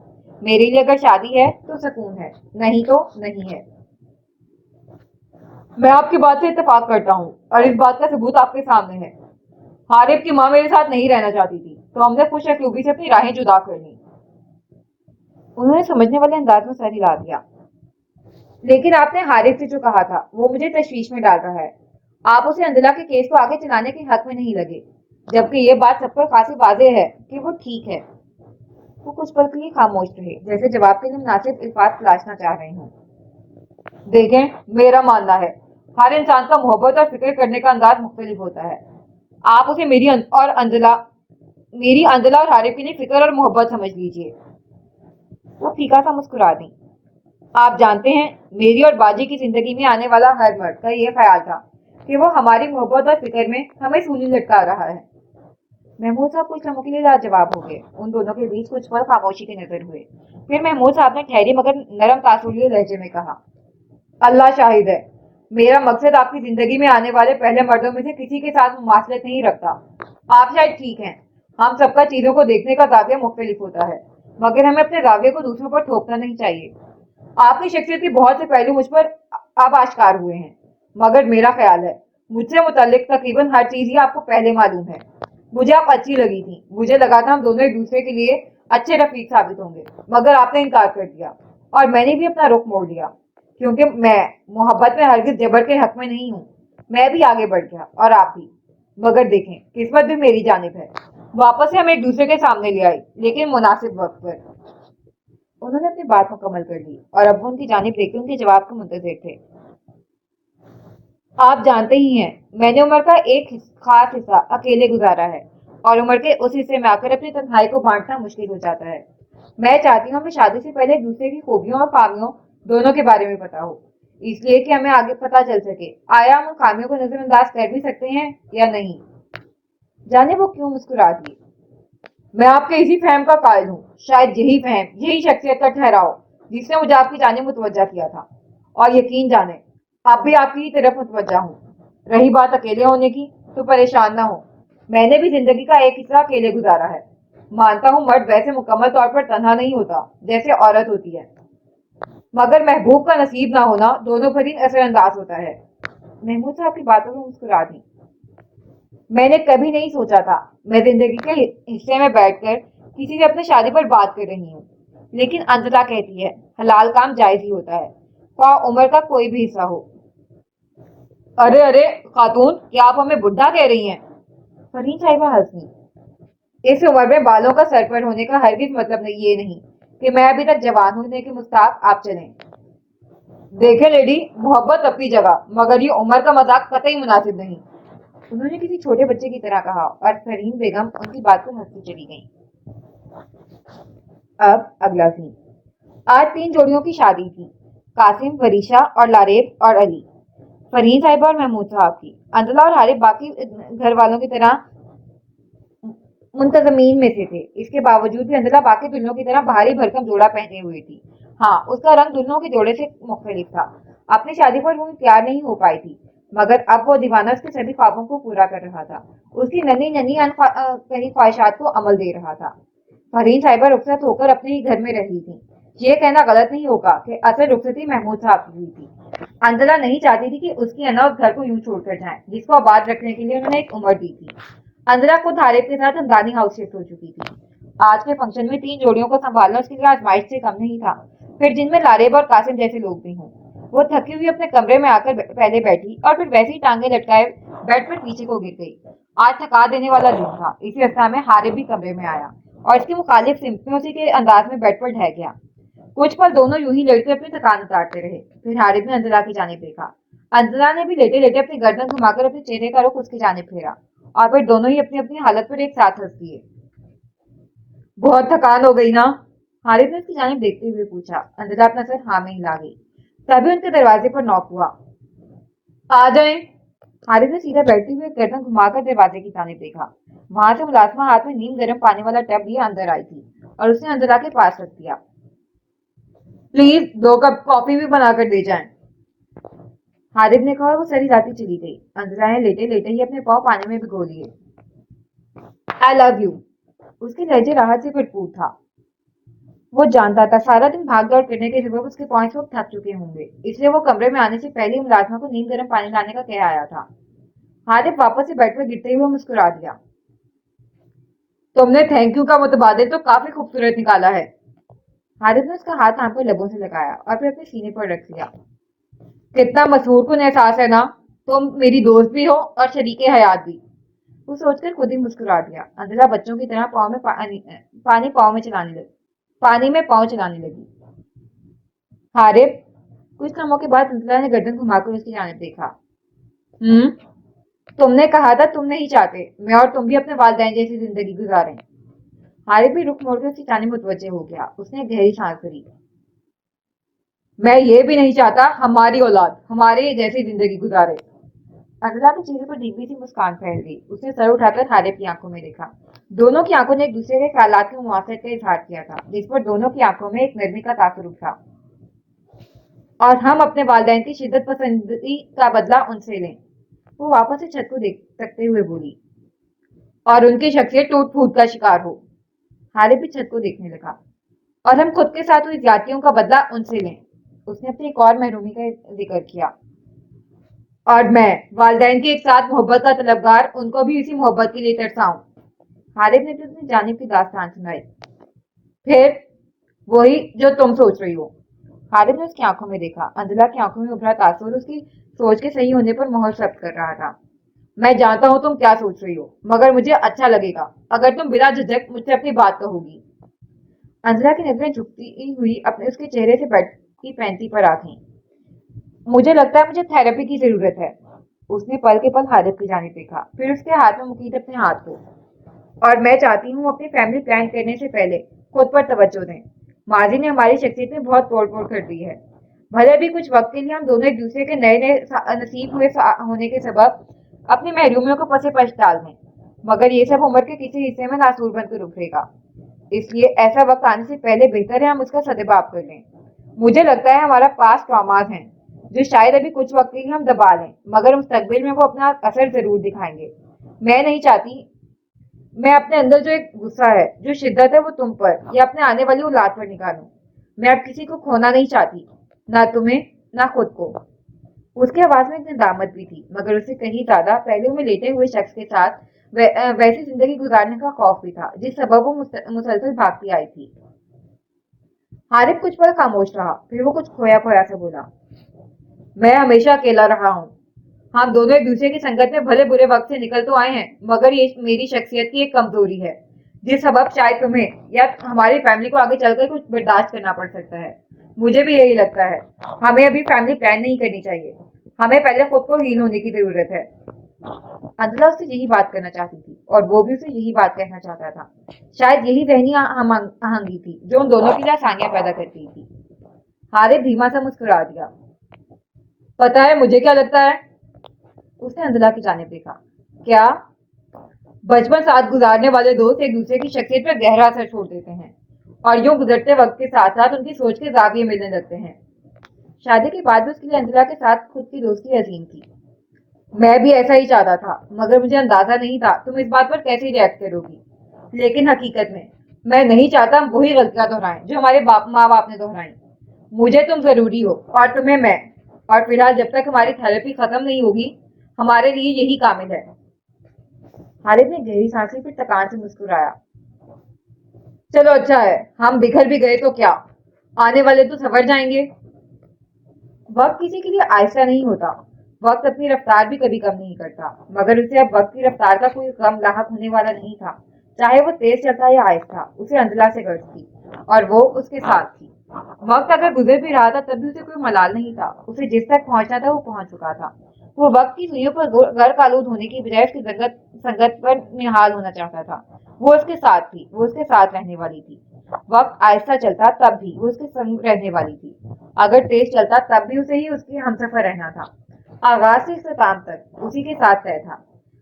मेरे लिए अगर शादी है तो सुकून है, नहीं तो नहीं है। मैं आपकी बात से इत्तेफाक करता हूँ और इस बात का सबूत आपके सामने है। हारिफ की माँ मेरे साथ नहीं रहना चाहती थी तो हमने खुश अखलूबी से अपनी राहें जुदा कर ली। उन्होंने समझने वाले अंदाज में सर हिला दिया। लेकिन आपने हारिफ से जो कहा था वो मुझे तशवीश में डाल रहा है। आप उसे अंजला के केस को आगे चलाने के हक में नहीं लगे, जबकि ये बात सब पर खासी वाज़ेह है कि वो ठीक है। वो कुछ पल के लिए खामोश रहे, जैसे जवाब के लिए मुनासिब अल्फाज तलाशना चाह रहे हों। देखें, मेरा मानना है हर इंसान का मोहब्बत और फिक्र करने का अंदाज मुख्तलिफ होता है। आप उसे मेरी अंजला और हारिफ के लिए फिक्र और मोहब्बत समझ लीजिए। वो फीका सा मुस्कुरा दी। आप जानते हैं, मेरी और बाजी की जिंदगी में आने वाला हर मर्द का ये ख्याल था कि वो हमारी मोहब्बत और फिक्र में हमें सूली लटका रहा है। महमूद साहब कुछ लम्हों के लिए लाजवाब हो गए। उन दोनों के बीच कुछ पल खामोशी के नजर हुए। फिर महमूद साहब ने ठहरी मगर नरम तासुलिये लहजे में कहा, अल्लाह शाहिद है, मेरा मकसद आपकी जिंदगी में आने वाले पहले मर्दों में से किसी के साथ मुमासलत नहीं रखता। आप शायद ठीक हैं, हम सबका चीजों को देखने का जाविया मुख्तलिफ होता है, मगर हमें अपने जाविये को दूसरों पर थोपना नहीं चाहिए। आपकी शख्सियत के बहुत से पहलू मुझ पर अब आश्कार हुए हैं, मगर मेरा ख्याल है मुझसे मुतल्लिक तकरीबन हर चीज ही आपको पहले मालूम है। मुझे आप अच्छी लगी थी, मुझे लगा था हम दोनों एक दूसरे के लिए अच्छे रफीक साबित होंगे, मगर आपने इनकार कर दिया और मैंने भी अपना रुख मोड़ लिया, क्योंकि मैं मोहब्बत में हरगिज जबर के हक में नहीं हूँ। मैं भी आगे बढ़ गया और आप भी, मगर देखें किस्मत भी मेरी जानिब है। वापस से हम एक दूसरे के सामने ले आई, लेकिन मुनासिब वक्त पर। उन्होंने अपनी बात मुकम्मल कर दी और अब वो उनकी जानिब देखते उनके जवाब के मुंतजिर थे। आप जानते ही हैं, मैंने उम्र का एक खास हिस्सा अकेले गुजारा है और उम्र के उस हिस्से में आकर अपनी तन्हाई को बांटना मुश्किल हो जाता है। मैं चाहती हूँ हमें शादी से पहले एक दूसरे की खूबियों और खामियों दोनों के बारे में पता हो, इसलिए कि हमें आगे पता चल सके आया हम उन खामियों को नजरअंदाज कर भी सकते हैं या नहीं। जाने वो क्यों मुस्कुरा दिए। मैं आपके इसी फहम का कायल हूँ। शायद यही फहम, यही शख्सियत का ठहराव जिसने मुझे आपकी जानिब मुतवज्जा किया था, और यकीन जाने अब भी आपकी ही तरफ मुतवज्जा हूँ। रही बात अकेले होने की, तो परेशान ना हो, मैंने भी जिंदगी का एक हिस्सा अकेले गुजारा है। मानता हूँ मर्द वैसे मुकम्मल तौर पर तन्हा नहीं होता जैसे औरत होती है, मगर महबूब का नसीब ना होना दोनों पर ही असरअंदाज होता है। महमूद साहब की बातों में मुस्कुरा दी। मैंने कभी नहीं सोचा था मैं जिंदगी के हिस्से में बैठकर किसी से अपनी शादी पर बात कर रही हूँ, लेकिन अंजला कहती है हलाल काम जायज ही होता है, ख्वाह उम्र का कोई भी हिस्सा हो। अरे अरे खातून, क्या आप हमें बुढ़ा कह रही हैं? फरीन साहिबा हंसी। इस उम्र में बालों का सर पर होने का हरगिज मतलब नहीं, ये नहीं कि मैं अभी तक जवान होने के मुस्ताक आप चलें। देखें लेडी, मोहब्बत अपनी जगह, मगर ये उम्र का मजाक कतई मुनासिब नहीं। उन्होंने किसी छोटे बच्चे की तरह कहा और फरीन बेगम उनकी बात को हंसती चली गईं। अब अगला सीन। आज 3 जोड़ियों की शादी थी, कासिम, फरीशा और लारेब और अली। फरीन साहिबा और महमूद साहब की। अंजला और हारिफ बाकी घर वालों की तरह मुंतजमीन में से थे। इसके बावजूद भी अंजला बाकी दुल्हनों की तरह भारी भरकम जोड़ा पहने हुई थी। हाँ, उसका रंग दुल्हनों के जोड़े से मुख्तलिफ था। अपनी शादी पर वो तैयार नहीं हो पाई थी, मगर अब वो दीवाना उसके सभी ख्वाबों को पूरा कर रहा था। उसकी नन्ही नन्ही कहीं ख्वाहिशात को अमल दे रहा था। फरीन साहिबा रुखसत होकर अपने ही घर में रही थी। ये कहना गलत नहीं होगा कि असल रुखसती महमूद साहब की हुई थी। अंजला नहीं चाहती थी कि उसकी अना उस घर को यूं छोड़कर जाए जिसको आबाद रखने के लिए उन्होंने एक उम्र दी थी। अंजला खुद हारिफ के साथ हमदानी हाउस शिफ्ट हो चुकी थी। आज के फंक्शन में 3 जोड़ियों को संभालना उसके लिए आजमाइश से कम नहीं था, फिर जिनमें लारेब और कासिम जैसे लोग भी हों। वो थकी हुई अपने कमरे में आकर पहले बैठी और फिर वैसे ही टांगे लटकाए बेड पर पीछे को गिर गई। आज थका देने वाला दिन था, इसी अवस्था में हारिफ भी कमरे में आया। और इसके मुखालिफ सिम्फ में उसी के अंदाज में बेड पर ढह गया। कुछ पल दोनों यूं ही लड़ते अपनी थकान उतारते रहे। फिर हारिस ने अंजला की जानिब देखा। अंजला ने भी लेटे लेटे अपनी गर्दन घुमाकर अपने चेहरे का रुख उसकी जानिब फेरा और फिर दोनों ही अपनी अपनी हालत पर एक साथ हंस दिए। बहुत थकान हो गई ना? हारिस ने उसकी जानिब देखते हुए पूछा। अंजला अपना सर हाँ में हिला गई। तभी उनके दरवाजे पर नॉक हुआ। आ जाए। हारिस ने सीधा बैठते हुए गर्दन घुमाकर दरवाजे की जानिब देखा। वहां से मुलाजमा हाथ में नीम गर्म पानी वाला टब लिए अंदर आई थी और उसने अंजला के पास रख दिया। प्लीज 2 कप कॉफी भी बनाकर दे जाएं। हारिस ने कहा और वो सर हिलाती चली गई। अंजला ने लेटे लेटे ही अपने पाँव पानी में भिगो लिए। I love you. उसके लहजे राहत से भरपूर था। वो जानता था सारा दिन भाग दौड़ करने के सबब उसके पाँव इस वक्त थक चुके होंगे, इसलिए वो कमरे में आने से पहले ही मुलाजमा को नीम गर्म पानी लाने का कह आया था। हारिस वापस से बेड पर गिरते हुए मुस्कुरा दिया। तुमने थैंक यू का मुतबादिल तो काफी खूबसूरत निकाला है। हारिस ने उसका हाथ आंख पर लबों से लगाया और फिर अपने सीने पर रख लिया। कितना मशहूर कुन एहसास है ना? तुम मेरी दोस्त भी हो और शरीके हयात भी। वो सोचकर खुद ही मुस्कुरा दिया। अंजला बच्चों की तरह पाँव में पानी पाँव में चलाने लगी पानी में पाँव चलाने लगी। हारिस, कुछ लम्हों के बाद अंजला ने गर्दन घुमाकर उसकी जानिब देखा। तुमने कहा था तुम नहीं चाहते मैं और तुम भी अपने वालिदैन जैसी जिंदगी गुजारें। हारिस भी रुख मोड़कर उसकी जानिब मुतवज्जे हो गया। उसने गहरी सांस भरी। मैं ये भी नहीं चाहता हमारी औलाद हमारे जैसी जिंदगी गुजारे। अंजला के चेहरे पर धीमी सी मुस्कान फैल गई। उसने सर उठाकर हारिस की आंखों में देखा। दोनों की आंखों ने एक दूसरे के ख्यालात के मुआसरत का इजहार किया था, जिस पर दोनों की आंखों में एक नरमी का तासुर उठा। और हम अपने वालिदैन की शिद्दत पसंदी का बदला उनसे लें। वो वापस से छत को देख तकते हुए बोली। और उनकी शख्सियत टूट फूट का शिकार हो। हारिस भी छत को देखने लगा। और हम खुद के साथ हुई ज्यादतियों का बदला उनसे लें। उसने अपनी एक और महरूमी का जिक्र किया। और मैं वालिदैन की एक साथ मोहब्बत का तलबगार उनको भी इसी मोहब्बत के लिए तरसाऊं। हारिस ने भी अपनी जानिब की दास्तान सुनाई। फिर वही जो तुम सोच रही हो। हारिस ने उसकी आंखों में देखा। अंजला की आंखों में उभरा तासुर उसकी सोच के सही होने पर मोहर जब्त कर रहा था। मैं जानता हूं तुम क्या सोच रही हो, मगर मुझे अच्छा लगेगा अगर तुम बिना झिझक मुझसे अपनी बात कहोगी। अंजला की नजरें झुकती हुई अपने उसके चेहरे से बेड की पैंती पर आ गईं। मुझे लगता है मुझे थेरेपी की जरूरत है। उसने पल के पल हारिस की जानिब देखा, फिर उसके हाथ में मुकीद अपने हाथ को। और मैं चाहती हूँ अपनी फैमिली प्लान करने से पहले खुद पर तवज्जो दें। माजी ने हमारी शख्सियत में बहुत तोड़ फोड़ कर दी है। भले भी कुछ वक्त के लिए हम दोनों एक दूसरे के नए नए नसीब हुए होने के सबब अपनी महरूमियों को पसे पश डाल दें, मगर ये सब उम्र के किसी हिस्से में नासूर बनकर उभरेगा। इसलिए ऐसा वक्त आने से पहले बेहतर है हम उसका सदुपयोग कर लें। मुझे लगता है हमारा पास ट्रॉमास हैं जो शायद अभी कुछ वक्त के लिए हम दबा लें, मगर मुस्तकबिल में वो अपना असर जरूर दिखाएंगे। मैं नहीं चाहती मैं अपने अंदर जो एक गुस्सा है, जो शिद्दत है, वो तुम पर या अपने आने वाली औलाद पर निकालूं। मैं अब किसी को खोना नहीं चाहती, ना तुम्हें ना खुद को। उसकी आवाज में एक नदामत भी थी, मगर उससे कहीं ज्यादा पहले में लेटे हुए शख्स के साथ वैसी जिंदगी गुजारने का खौफ भी था जिस सबब वो मुसलसल भागती आई थी। हारिस कुछ पल खामोश रहा, फिर वो कुछ खोया खोया से बोला। मैं हमेशा अकेला रहा हूँ। हम दोनों एक दूसरे की संगत में भले बुरे वक्त से निकल तो आए हैं, मगर ये मेरी शख्सियत की एक कमजोरी है जिस सबब शायद तुम्हें या हमारी फैमिली को आगे चलकर कुछ बर्दाश्त करना पड़ सकता है। मुझे भी यही लगता है। हमें अभी फैमिली प्लान नहीं करनी चाहिए। हमें पहले खुद को हील होने की जरूरत है। अंजला उससे यही बात करना चाहती थी और वो भी उसे यही बात कहना चाहता था। शायद यही जहनी आहंगी थी जो उन दोनों के लिए आसानियां पैदा करती थी। हारिस धीमा सा मुस्कुरा दिया। पता है मुझे क्या लगता है? उसने अंजला की जानिब देखा। क्या? बचपन साथ गुजारने वाले दोस्त एक दूसरे की शख्सियत पर गहरा असर छोड़ देते हैं और यूं गुजरते वक्त के साथ साथ उनकी सोच के जाविये मिलने लगते हैं। शादी के बाद भी उसके लिए अंजला के साथ खुद की दोस्ती अजीम थी। मैं भी ऐसा ही चाहता था, मगर मुझे अंदाजा नहीं था तुम इस बात पर कैसे रिएक्ट करोगी। लेकिन हकीकत में मैं नहीं चाहता हम वही गलतियां दोहराएं जो हमारे माँ बाप ने दोहराई। मुझे तुम जरूरी हो और तुम्हें मैं। और फिलहाल जब तक हमारी थेरेपी खत्म नहीं होगी हमारे लिए यही कामिल है। हारिस ने गहरी सांस ली, फिर थकान से मुस्कुराया। चलो अच्छा है, हम बिखर भी गए तो क्या, आने वाले तो सवर जाएंगे। वक्त किसी के लिए आहिस्ता नहीं होता। वक्त अपनी रफ्तार भी कभी कम नहीं करता, मगर उसे अब वक्त की रफ्तार का कोई गम लाहक होने वाला नहीं था چاہے وہ تیز چلتا یا آہستہ، اسے انزلہ سے غرض تھی اور وہ اس کے ساتھ تھی۔ وقت اگر گزر بھی رہا تھا تب بھی اسے کوئی ملال نہیں تھا، اسے جس تک پہنچنا تھا وہ پہنچ چکا تھا۔ وہ وقت کی سوئیوں پر غرق آلود ہونے کی بجائے اس کی سنگت پر نہال ہونا چاہتا تھا۔ وہ اس کے ساتھ تھی، وہ اس کے ساتھ رہنے والی تھی۔ وقت آہستہ چلتا تب بھی وہ اس کے سنگ رہنے والی تھی، اگر تیز چلتا تب بھی اسے ہی اس کے ہمسفر رہنا تھا۔ آغاز سے اختتام تک اسی کے ساتھ طے تھا۔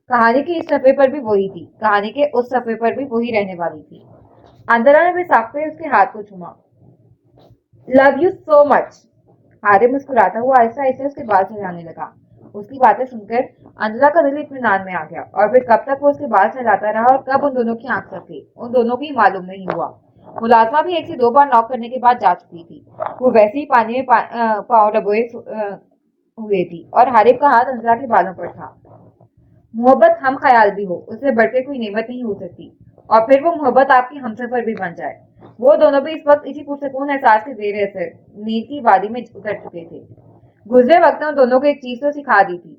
کہانی کے اس صفحے پر بھی وہی تھی، کہانی کے اس صفحے پر بھی وہی رہنے والی تھی۔ اندر آنے بے ساختہ اس کے ہاتھ کو چھوما۔ لو یو سو مچ۔ حارث مسکراتا ہوا آہستہ آہستہ اس کے بال سہلانے لگا۔ اس کی باتیں سن کر انجلا کا دل اطمینان میں آ گیا، اور پھر کب تک وہ اس کے بال سہلاتا رہا اور کب ان دونوں کی آنکھ سکی ان دونوں کو ہی معلوم نہیں ہوا۔ ملازمہ بھی 1 سے 2 بار ناک کرنے کے بعد جا چکی تھی۔ وہ ویسے ہی پانی میں پاؤں ڈبوئے ہوئے تھی اور حارث کا ہاتھ انجلا کے بالوں پر تھا۔ محبت ہم خیال بھی ہو، اس سے بڑھ کے کوئی نعمت نہیں ہو سکتی، اور پھر وہ محبت آپ کی ہمسفر بھی بن جائے۔ وہ دونوں بھی اس وقت اسی پرسکون احساس کے زیر اثر نیند کی وادی میں اتر چکے تھے۔ گزرے وقت نے ان دونوں کو ایک چیز تو سکھا دی تھی،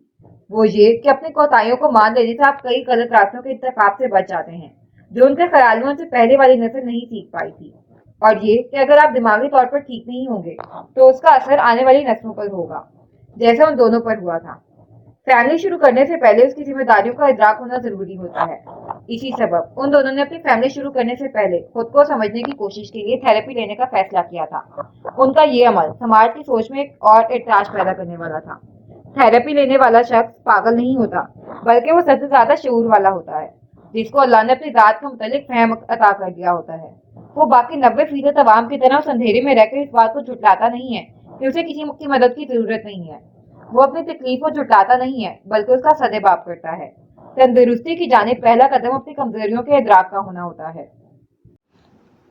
وہ یہ کہ اپنی کوتاہیوں کو مان لینے سے آپ کئی غلط راستوں کے ارتکاب سے بچ جاتے ہیں جو ان کے خیال میں ان سے پہلے والی نسل نہیں سیکھ پائی تھی، اور یہ کہ اگر آپ دماغی طور پر ٹھیک نہیں ہوں گے تو اس کا اثر آنے والی نسلوں پر ہوگا، جیسا ان دونوں پر ہوا تھا۔ فیملی شروع کرنے سے پہلے اس کی ذمہ داریوں کا ادراک ہونا ضروری ہوتا ہے۔ اسی سبب ان دونوں نے اپنی فیملی شروع کرنے سے پہلے خود کو سمجھنے کی کوشش کے لیے تھراپی لینے کا فیصلہ کیا تھا۔ ان کا یہ عمل سماج کی سوچ میں ایک اور ارتعاش پیدا کرنے والا تھا۔ تھراپی لینے والا شخص پاگل نہیں ہوتا، بلکہ وہ سب سے زیادہ شعور والا ہوتا ہے، جس کو اللہ نے اپنی ذات کے متعلق فہم عطا کر دیا ہوتا ہے۔ وہ باقی 90% عوام کی طرح اس اندھیرے میں رہ کر اس بات کو جھٹلاتا نہیں ہے کہ اسے کسی کی مدد کی ضرورت نہیں ہے۔ وہ اپنی تکلیف کو جھٹلاتا نہیں ہے بلکہ اس کا سدباب کرتا ہے۔ تندرستی کی جانب پہلا قدم اپنی کمزوریوں کے ادراک کا ہونا ہوتا ہے۔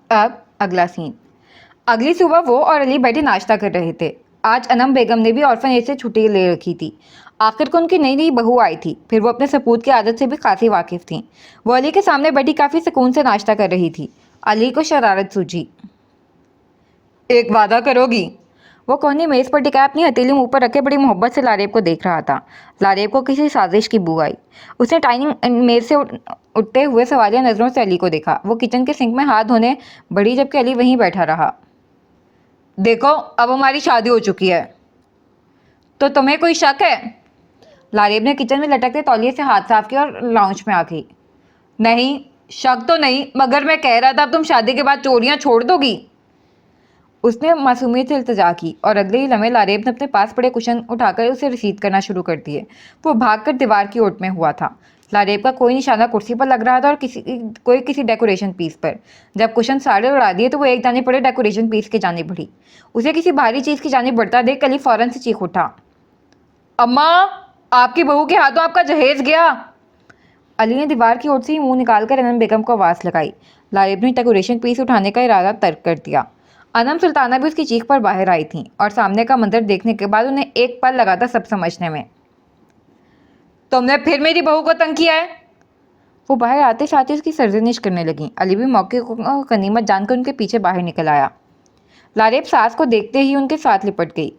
اب اگلا سین۔ اگلی صبح وہ اور علی بیٹھے ناشتہ کر رہے تھے۔ آج انم بیگم نے بھی آرفنیج سے چھٹی لے رکھی تھی۔ آخر کو ان کی نئی بہو آئی تھی، پھر وہ اپنے سپوت کی عادت سے بھی خاصی واقف تھیں۔ وہ علی کے سامنے بیٹھی کافی سکون سے ناشتہ کر رہی تھی۔ علی کو شرارت سوجی۔ ایک وعدہ کرو گی؟ وہ کوہنی میز پر ٹکائے اپنی ہتھیلی منہ پر رکھے بڑی محبت سے لاریب کو دیکھ رہا تھا۔ لاریب کو کسی سازش کی بو آئی۔ اس نے ڈائننگ میز سے اٹھتے ہوئے سوالیہ نظروں سے علی کو دیکھا۔ وہ کچن کے سنک میں ہاتھ دھونے بڑھی جبکہ علی وہیں بیٹھا رہا۔ دیکھو اب ہماری شادی ہو چکی ہے تو تمہیں کوئی شک ہے؟ لاریب نے کچن میں لٹکتے تولیے سے ہاتھ صاف کیا اور لاؤنج میں آ گئی۔ نہیں، شک تو نہیں، مگر میں کہہ رہا تھا اب تم شادی کے بعد چوریاں چھوڑ دو گی۔ اس نے معصومیت سے التجا کی اور اگلے ہی لمحے لاریب نے اپنے پاس پڑے کشن اٹھا کر اسے رسید کرنا شروع کر دیے۔ وہ بھاگ کر دیوار کی اوٹ میں ہوا تھا۔ لاریب کا کوئی نشانہ کرسی پر لگ رہا تھا اور کسی ڈیکوریشن پیس پر۔ جب کشن سارے اڑا دیے تو وہ ایک دانے پڑے ڈیکوریشن پیس کی جانب بڑھی۔ اسے کسی بھاری چیز کی جانب بڑھتا دیکھ علی فوراً سے چیخ اٹھا، اماں، آپ کی بہو کے ہاتھوں آپ کا جہیز گیا۔ علی نے دیوار کی اوٹ سے ہی منہ نکال کر انم بیگم کو آواز لگائی۔ لاریب نے ڈیکوریشن پیس اٹھانے کا ارادہ ترک کر دیا۔ انم سلطانہ بھی اس کی چیخ پر باہر آئی تھیں اور سامنے کا منظر دیکھنے کے بعد انہیں ایک پل لگا تھا سب سمجھنے میں۔ تم نے پھر میری بہو کو تنگ کیا ہے؟ وہ باہر آتے ساتھ ہی اس کی سرزنش کرنے لگیں۔ علی بھی موقع کو غنیمت جان کر ان کے پیچھے باہر نکل آیا۔ لاریب ساس کو دیکھتے ہی ان کے ساتھ لپٹ گئی۔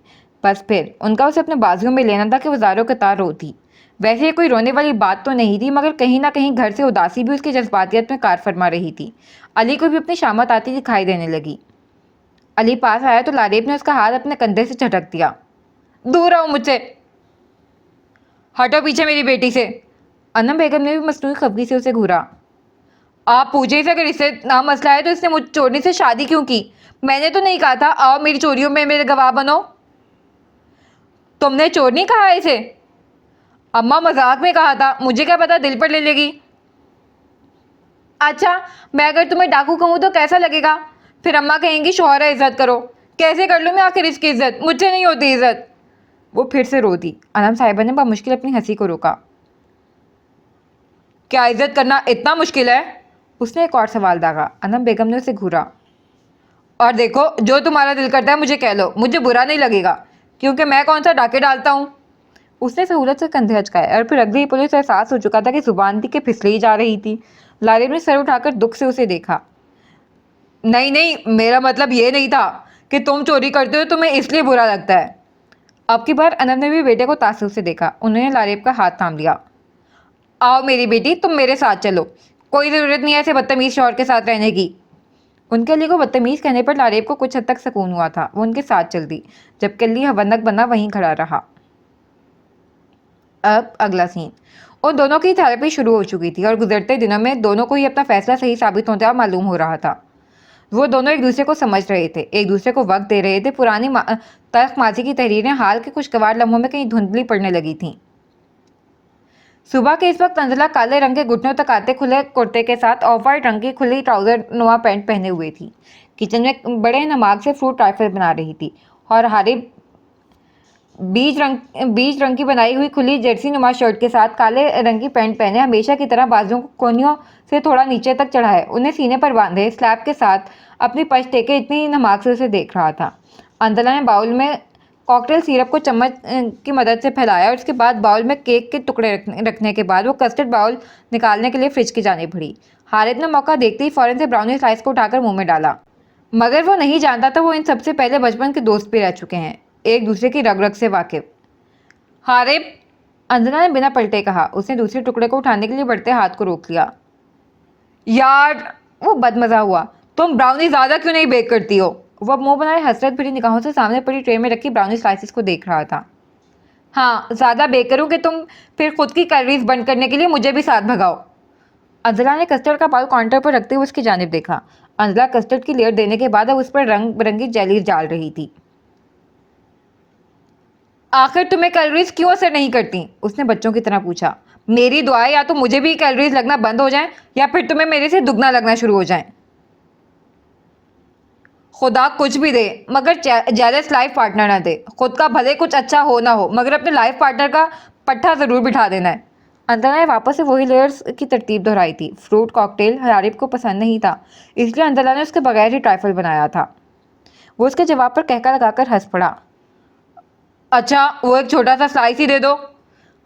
بس پھر ان کا اسے اپنے بازوؤں میں لینا تھا کہ وہ زاروں قطار روتی۔ ویسے یہ کوئی رونے والی بات تو نہیں تھی، مگر کہیں نہ کہیں گھر سے اداسی بھی اس کی جذباتیت میں کار فرما رہی تھی۔ علی کو بھی اپنی شامت آتی دکھائی دینے لگی۔ علی پاس آیا تو لاریب نے اس کا ہاتھ اپنے کندھے سے جھٹک دیا۔ دور رہو مجھ سے، ہٹو پیچھے میری بیٹی سے۔ انم بیگم نے بھی مصنوعی خفگی سے اسے گھورا۔ آپ پوچھیں سے اگر اس سے نہ مسئلہ ہے تو اس نے مجھ چورنی سے شادی کیوں کی؟ میں نے تو نہیں کہا تھا آؤ میری چوریوں میں میرے گواہ بنو۔ تم نے چور نہیں کہا اسے؟ اماں مذاق میں کہا تھا، مجھے کیا پتا دل پر لے لے گی۔ اچھا، میں اگر تمہیں ڈاکو کہوں تو کیسا لگے گا؟ پھر اماں کہیں گی شوہر عزت کرو۔ کیسے کر لوں میں آخر اس کی عزت؟ مجھ سے نہیں ہوتی عزت۔ وہ پھر سے رو دی۔ انم صاحبہ نے بمشکل اپنی ہنسی کو روکا۔ کیا عزت کرنا اتنا مشکل ہے؟ اس نے ایک اور سوال داغا۔ انم بیگم نے اسے گھورا۔ اور دیکھو جو تمہارا دل کرتا ہے مجھے کہہ لو، مجھے برا نہیں لگے گا، کیونکہ میں کون سا ڈاکے ڈالتا ہوں۔ اس نے سہولت سے کندھے اچکائے اور پھر اگلی پولیس احساس ہو چکا تھا کہ زبان تھی کہ پھسلی جا رہی تھی۔ لاریب نے سر اٹھا کر دکھ سے اسے دیکھا۔ نہیں نہیں، میرا مطلب یہ نہیں تھا کہ تم چوری کرتے ہو تمہیں اس لیے برا لگتا ہے۔ اب کی بار انم نے بھی بیٹے کو تعصب سے دیکھا۔ انہوں نے لاریب کا ہاتھ تھام لیا۔ آؤ میری بیٹی، تم میرے ساتھ چلو، कोई ज़रूरत नहीं है ऐसे बदतमीज़ शौहर के साथ रहने की। उनके अली को बदतमीज़ कहने पर लारेब को कुछ हद तक सुकून हुआ था। वो उनके साथ चल दी, जबकि अली हवनक बना वहीं खड़ा रहा। अब अगला सीन। उन दोनों की थेरेपी शुरू हो चुकी थी और गुजरते दिनों में दोनों को ही अपना फैसला सही साबित होता मालूम हो रहा था। वो दोनों एक दूसरे को समझ रहे थे, एक दूसरे को वक्त दे रहे थे। पुरानी तल्ख माजी की तहरीरें हाल के खुशगवार लम्हों में कहीं धुंधली पड़ने लगी थीं। सुबह के इस वक्त अंजला काले रंग के घुटनों तक आते खुले कुर्ते के साथ ऑफ वाइट रंग की खुली ट्राउजर नुमा पैंट पहने हुई थी। किचन में बड़े नमाग से फ्रूट राइफल बना रही थी और हारिब बीज रंग की बनाई हुई खुली जर्सी नुमा शर्ट के साथ काले रंग की पैंट पहने हमेशा की तरह बाजुओं को कोहनियों से थोड़ा नीचे तक चढ़ाए, उन्हें सीने पर बांधे स्लैब के साथ अपनी पश्च टेके इतनी नमाग से उसे देख रहा था। अंजला ने बाउल में कॉकटेल सिरप को चम्मच की मदद से फैलाया और उसके बाद बाउल में केक के टुकड़े रखने के बाद वो कस्टर्ड बाउल निकालने के लिए फ्रिज की जाने बढ़ी। हारिब ने मौका देखते ही फौरन से ब्राउनी स्लाइस को उठाकर मुंह में डाला, मगर वो नहीं जानता था वो इन सबसे पहले बचपन के दोस्त भी रह चुके हैं, एक दूसरे की रग रग से वाकिफ। हारिब, अंजना ने बिना पलटे कहा। उसने दूसरे टुकड़े को उठाने के लिए बढ़ते हाथ को रोक लिया। यार, वो बदमजा हुआ, तुम ब्राउनी ज़्यादा क्यों नहीं बेक करती हो? वो अब मुंह बनाए हसरत भरी निगाहों से सामने पड़ी ट्रे में रखी ब्राउनी स्लाइसेस को देख रहा था। हाँ, ज़्यादा बेक करूँ कि तुम फिर खुद की कैलोरीज बंद करने के लिए मुझे भी साथ भगाओ। अंजला ने कस्टर्ड का बाउल काउंटर पर रखते हुए उसकी जानिब देखा। अंजला कस्टर्ड की लेयर देने के बाद अब उस पर रंग बिरंगी जेलीज डाल रही थी। आखिर तुम्हें कैलोरीज क्यों असर नहीं करती? उसने बच्चों की तरह पूछा। मेरी दुआ है या तो मुझे भी कैलोरीज लगना बंद हो जाएं या फिर तुम्हें मेरे से दुगना लगना शुरू हो जाएं। खुदा कुछ भी दे मगर जेलस लाइफ पार्टनर ना दे। खुद का भले कुछ अच्छा हो ना हो मगर अपने लाइफ पार्टनर का पट्टा ज़रूर बिठा देना है। अंजना ने वापस से वही लेयर्स की तरतीब दोहराई थी। फ्रूट कॉकटेल हारिब को पसंद नहीं था, इसलिए अंजना ने उसके बगैर ही ट्राइफल बनाया था। वो उसके जवाब पर कहका लगाकर हंस पड़ा। अच्छा, वो एक छोटा सा स्लाइस ही दे दो।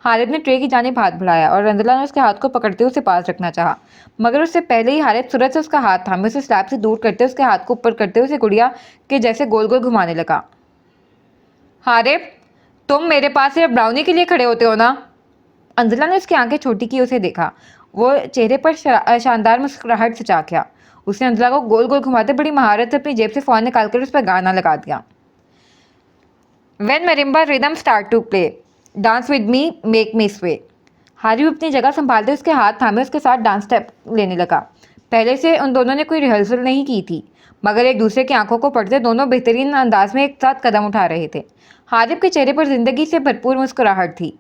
हारिब ने ट्रे की जानिब हाथ बढ़ाया और अंजना ने उसके हाथ को पकड़ते हुए उसे पास रखना चाहा, मगर उससे पहले ही हारिब सूरत से उसका हाथ थामे उसे स्लैब से दूर करते उसके हाथ को ऊपर करते उसे गुड़िया के जैसे गोल गोल घुमाने लगा। हारिब, तुम मेरे पास सिर्फ ब्राउनी के लिए खड़े होते हो ना? अंजला ने उसकी आंखें छोटी की उसे देखा। वो चेहरे पर शानदार मुस्कुराहट सचा गया। उसने अंजला को गोल गोल घुमाते बड़ी महारत से अपनी जेब से फ़ोन निकालकर उस पर गाना लगा दिया। When marimba rhythm start to play, dance with me, make me sway. Harib अपनी जगह संभालते उसके हाथ थामे उसके साथ डांस स्टेप लेने लगा। पहले से उन दोनों ने कोई रिहर्सल नहीं की थी, मगर एक दूसरे की आंखों को पढ़ते दोनों बेहतरीन अंदाज में एक साथ कदम उठा रहे थे। हारिब के चेहरे पर जिंदगी से भरपूर मुस्कुराहट थी।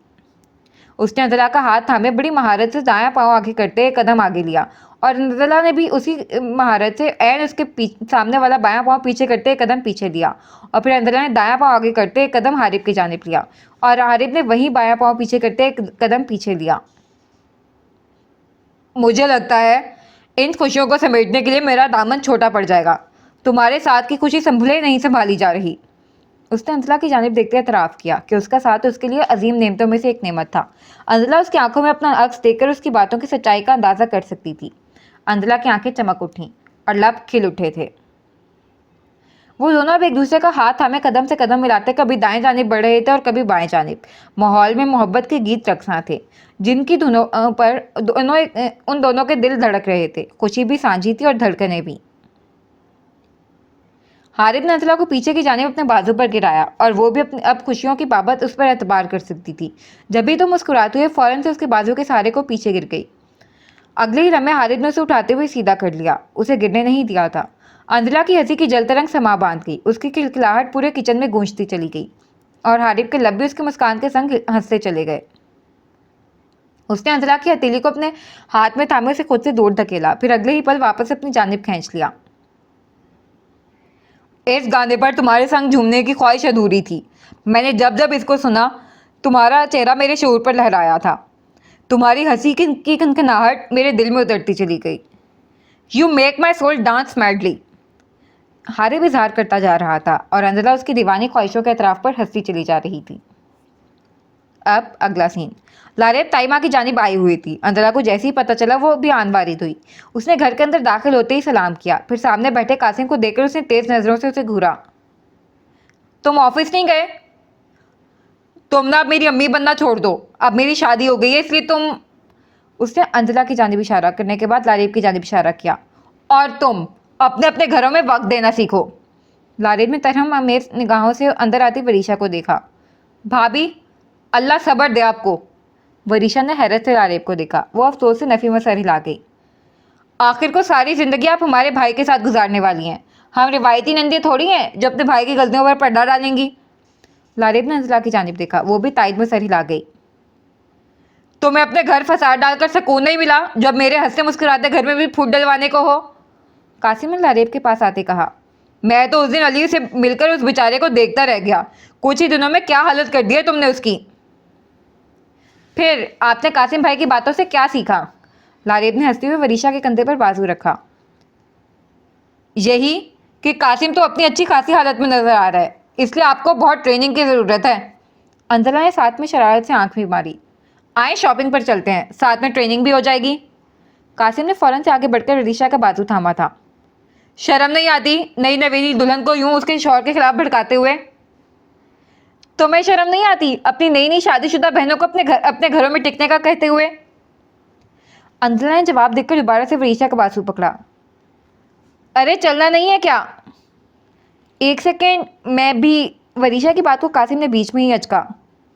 उसने अंजला का हाथ थामे बड़ी महारत से दायां पाँव आगे करते एक कदम आगे लिया और अंजला ने भी उसी महारत से ऐन उसके सामने वाला बायां पाँव पीछे करते एक कदम पीछे लिया और फिर अंजला ने दायां पाँव आगे करते एक कदम हारिब की जानिब लिया और हारिब ने वही बायां पाँव पीछे करते एक कदम पीछे लिया। मुझे लगता है इन खुशियों को समेटने के लिए मेरा दामन छोटा पड़ जाएगा। तुम्हारे साथ की खुशी संभले नहीं संभाली जा रही। उसने अंजला की जानिब देखते एतराफ़ किया कि उसका साथ उसके लिए अजीम नेमतों में से एक नेमत था। अंजला उसकी आंखों में अपना अक्स देखकर उसकी बातों की सच्चाई का अंदाज़ा कर सकती थी। अंजला की आंखें चमक उठीं और लब खिल उठे थे। वो दोनों अब एक दूसरे का हाथ थामे कदम से कदम मिलाते कभी दाएं जानिब बढ़ रहे थे और कभी बाएं जानिब। माहौल में मोहब्बत के गीत रक्सा थे जिनकी धुनों पर उन दोनों के दिल धड़क रहे थे। खुशी भी साझी थी और धड़कने भी। हारिब ने अंजला को पीछे की जानिब अपने बाजू पर गिराया और वो भी अब खुशियों की बाबत उस पर एतबार कर सकती थी। जब भी तो मुस्कुराते हुए फौरन से उसके बाजू के सहारे को पीछे गिर गई। अगले ही लम्हे हारिब ने उसे उठाते हुए सीधा कर लिया, उसे गिरने नहीं दिया था। अंजला की हंसी की जलतरंग समा बांध गई, उसकी खिलखिलाहट पूरे किचन में गूंजती चली गई और हारिब के लब भी उसकी मुस्कान के संग हंसते चले गए। उसने अंजला की हथेली को अपने हाथ में थामे उसे खुद से दूर धकेला, फिर अगले ही पल वापस अपनी जानिब खींच लिया। इस गाने पर तुम्हारे संग झूमने की ख्वाहिश अधूरी थी। मैंने जब जब इसको सुना तुम्हारा चेहरा मेरे शऊर पर लहराया था। तुम्हारी हंसी की खनखनाहट मेरे दिल में उतरती चली गई। You make my soul dance madly. Harib इजहार करता जा रहा था और अंजला उसकी दीवानी ख्वाहिशों के अतराफ पर हंसती चली जा रही थी। अब अगला सीन। लारेब ताइमा की जानिब आई हुई थी। अंजला को जैसे ही पता चला वो भी आन वारिद हुई। उसने घर के अंदर दाखिल होते ही सलाम किया, फिर सामने बैठे कासिम को देखकर उसने तेज नजरों से उसे घूरा। तुम ऑफिस नहीं गए? तुम ना अब मेरी अम्मी बनना छोड़ दो, अब मेरी शादी हो गई है इसलिए तुम। اس نے انجلا کی جانب اشارہ کرنے کے بعد لاریب کی جانب اشارہ کیا. اور تم اپنے اپنے گھروں میں وقت دینا سیکھو. لاریب نے ترہم آمیز نگاہوں سے اندر آتی وریشا کو دیکھا. بھابھی اللہ صبر دے آپ کو. وریشا نے حیرت سے لاریب کو دیکھا. وہ افسوس سے نفی میں سر ہلا گئی. آخر کو ساری زندگی آپ ہمارے بھائی کے ساتھ گزارنے والی ہیں. ہم روایتی نندے تھوڑی ہیں جو اپنے بھائی کی غلطیوں پر پردہ ڈالیں گی. لاریب نے انجلا کی جانب دیکھا. وہ بھی تائید میں سر ہلا گئی. تمہیں اپنے گھر فساد ڈال کر سکون نہیں ملا جو اب میرے ہنستے مسکراتے گھر میں بھی پھوٹ ڈلوانے کو ہو. قاسم نے لاریب کے پاس آتے کہا. میں تو اس دن علی سے مل کر اس بیچارے کو دیکھتا رہ گیا. کچھ ہی دنوں میں کیا حالت کر دی ہے تم نے اس کی. پھر آپ نے قاسم بھائی کی باتوں سے کیا سیکھا؟ لاریب نے ہنستے ہوئے وریشا کے کندھے پر بازو رکھا. یہی کہ قاسم تو اپنی اچھی خاصی حالت میں نظر آ رہا ہے, اس لیے آپ کو بہت ٹریننگ کی ضرورت ہے. انجلا نے ساتھ میں شرارت سے آنکھ بھی ماری. آئیں شاپنگ پر چلتے ہیں, ساتھ میں ٹریننگ بھی ہو جائے گی. قاسم نے فوراً سے آگے بڑھ کر وریشا کا بازو تھاما تھا. شرم نہیں آتی نئی نویلی دلہن کو یوں اس کے شوہر کے خلاف بھڑکاتے ہوئے؟ تمہیں شرم نہیں آتی اپنی نئی نئی شادی شدہ بہنوں کو اپنے گھروں میں ٹکنے کا کہتے ہوئے؟ انجلا نے جواب دیکھ کر دوبارہ سے وریشا کا بازو پکڑا. ارے چلنا نہیں ہے کیا؟ ایک سیکنڈ میں بھی. وریشا کی بات کو قاسم نے بیچ میں ہی اچکا.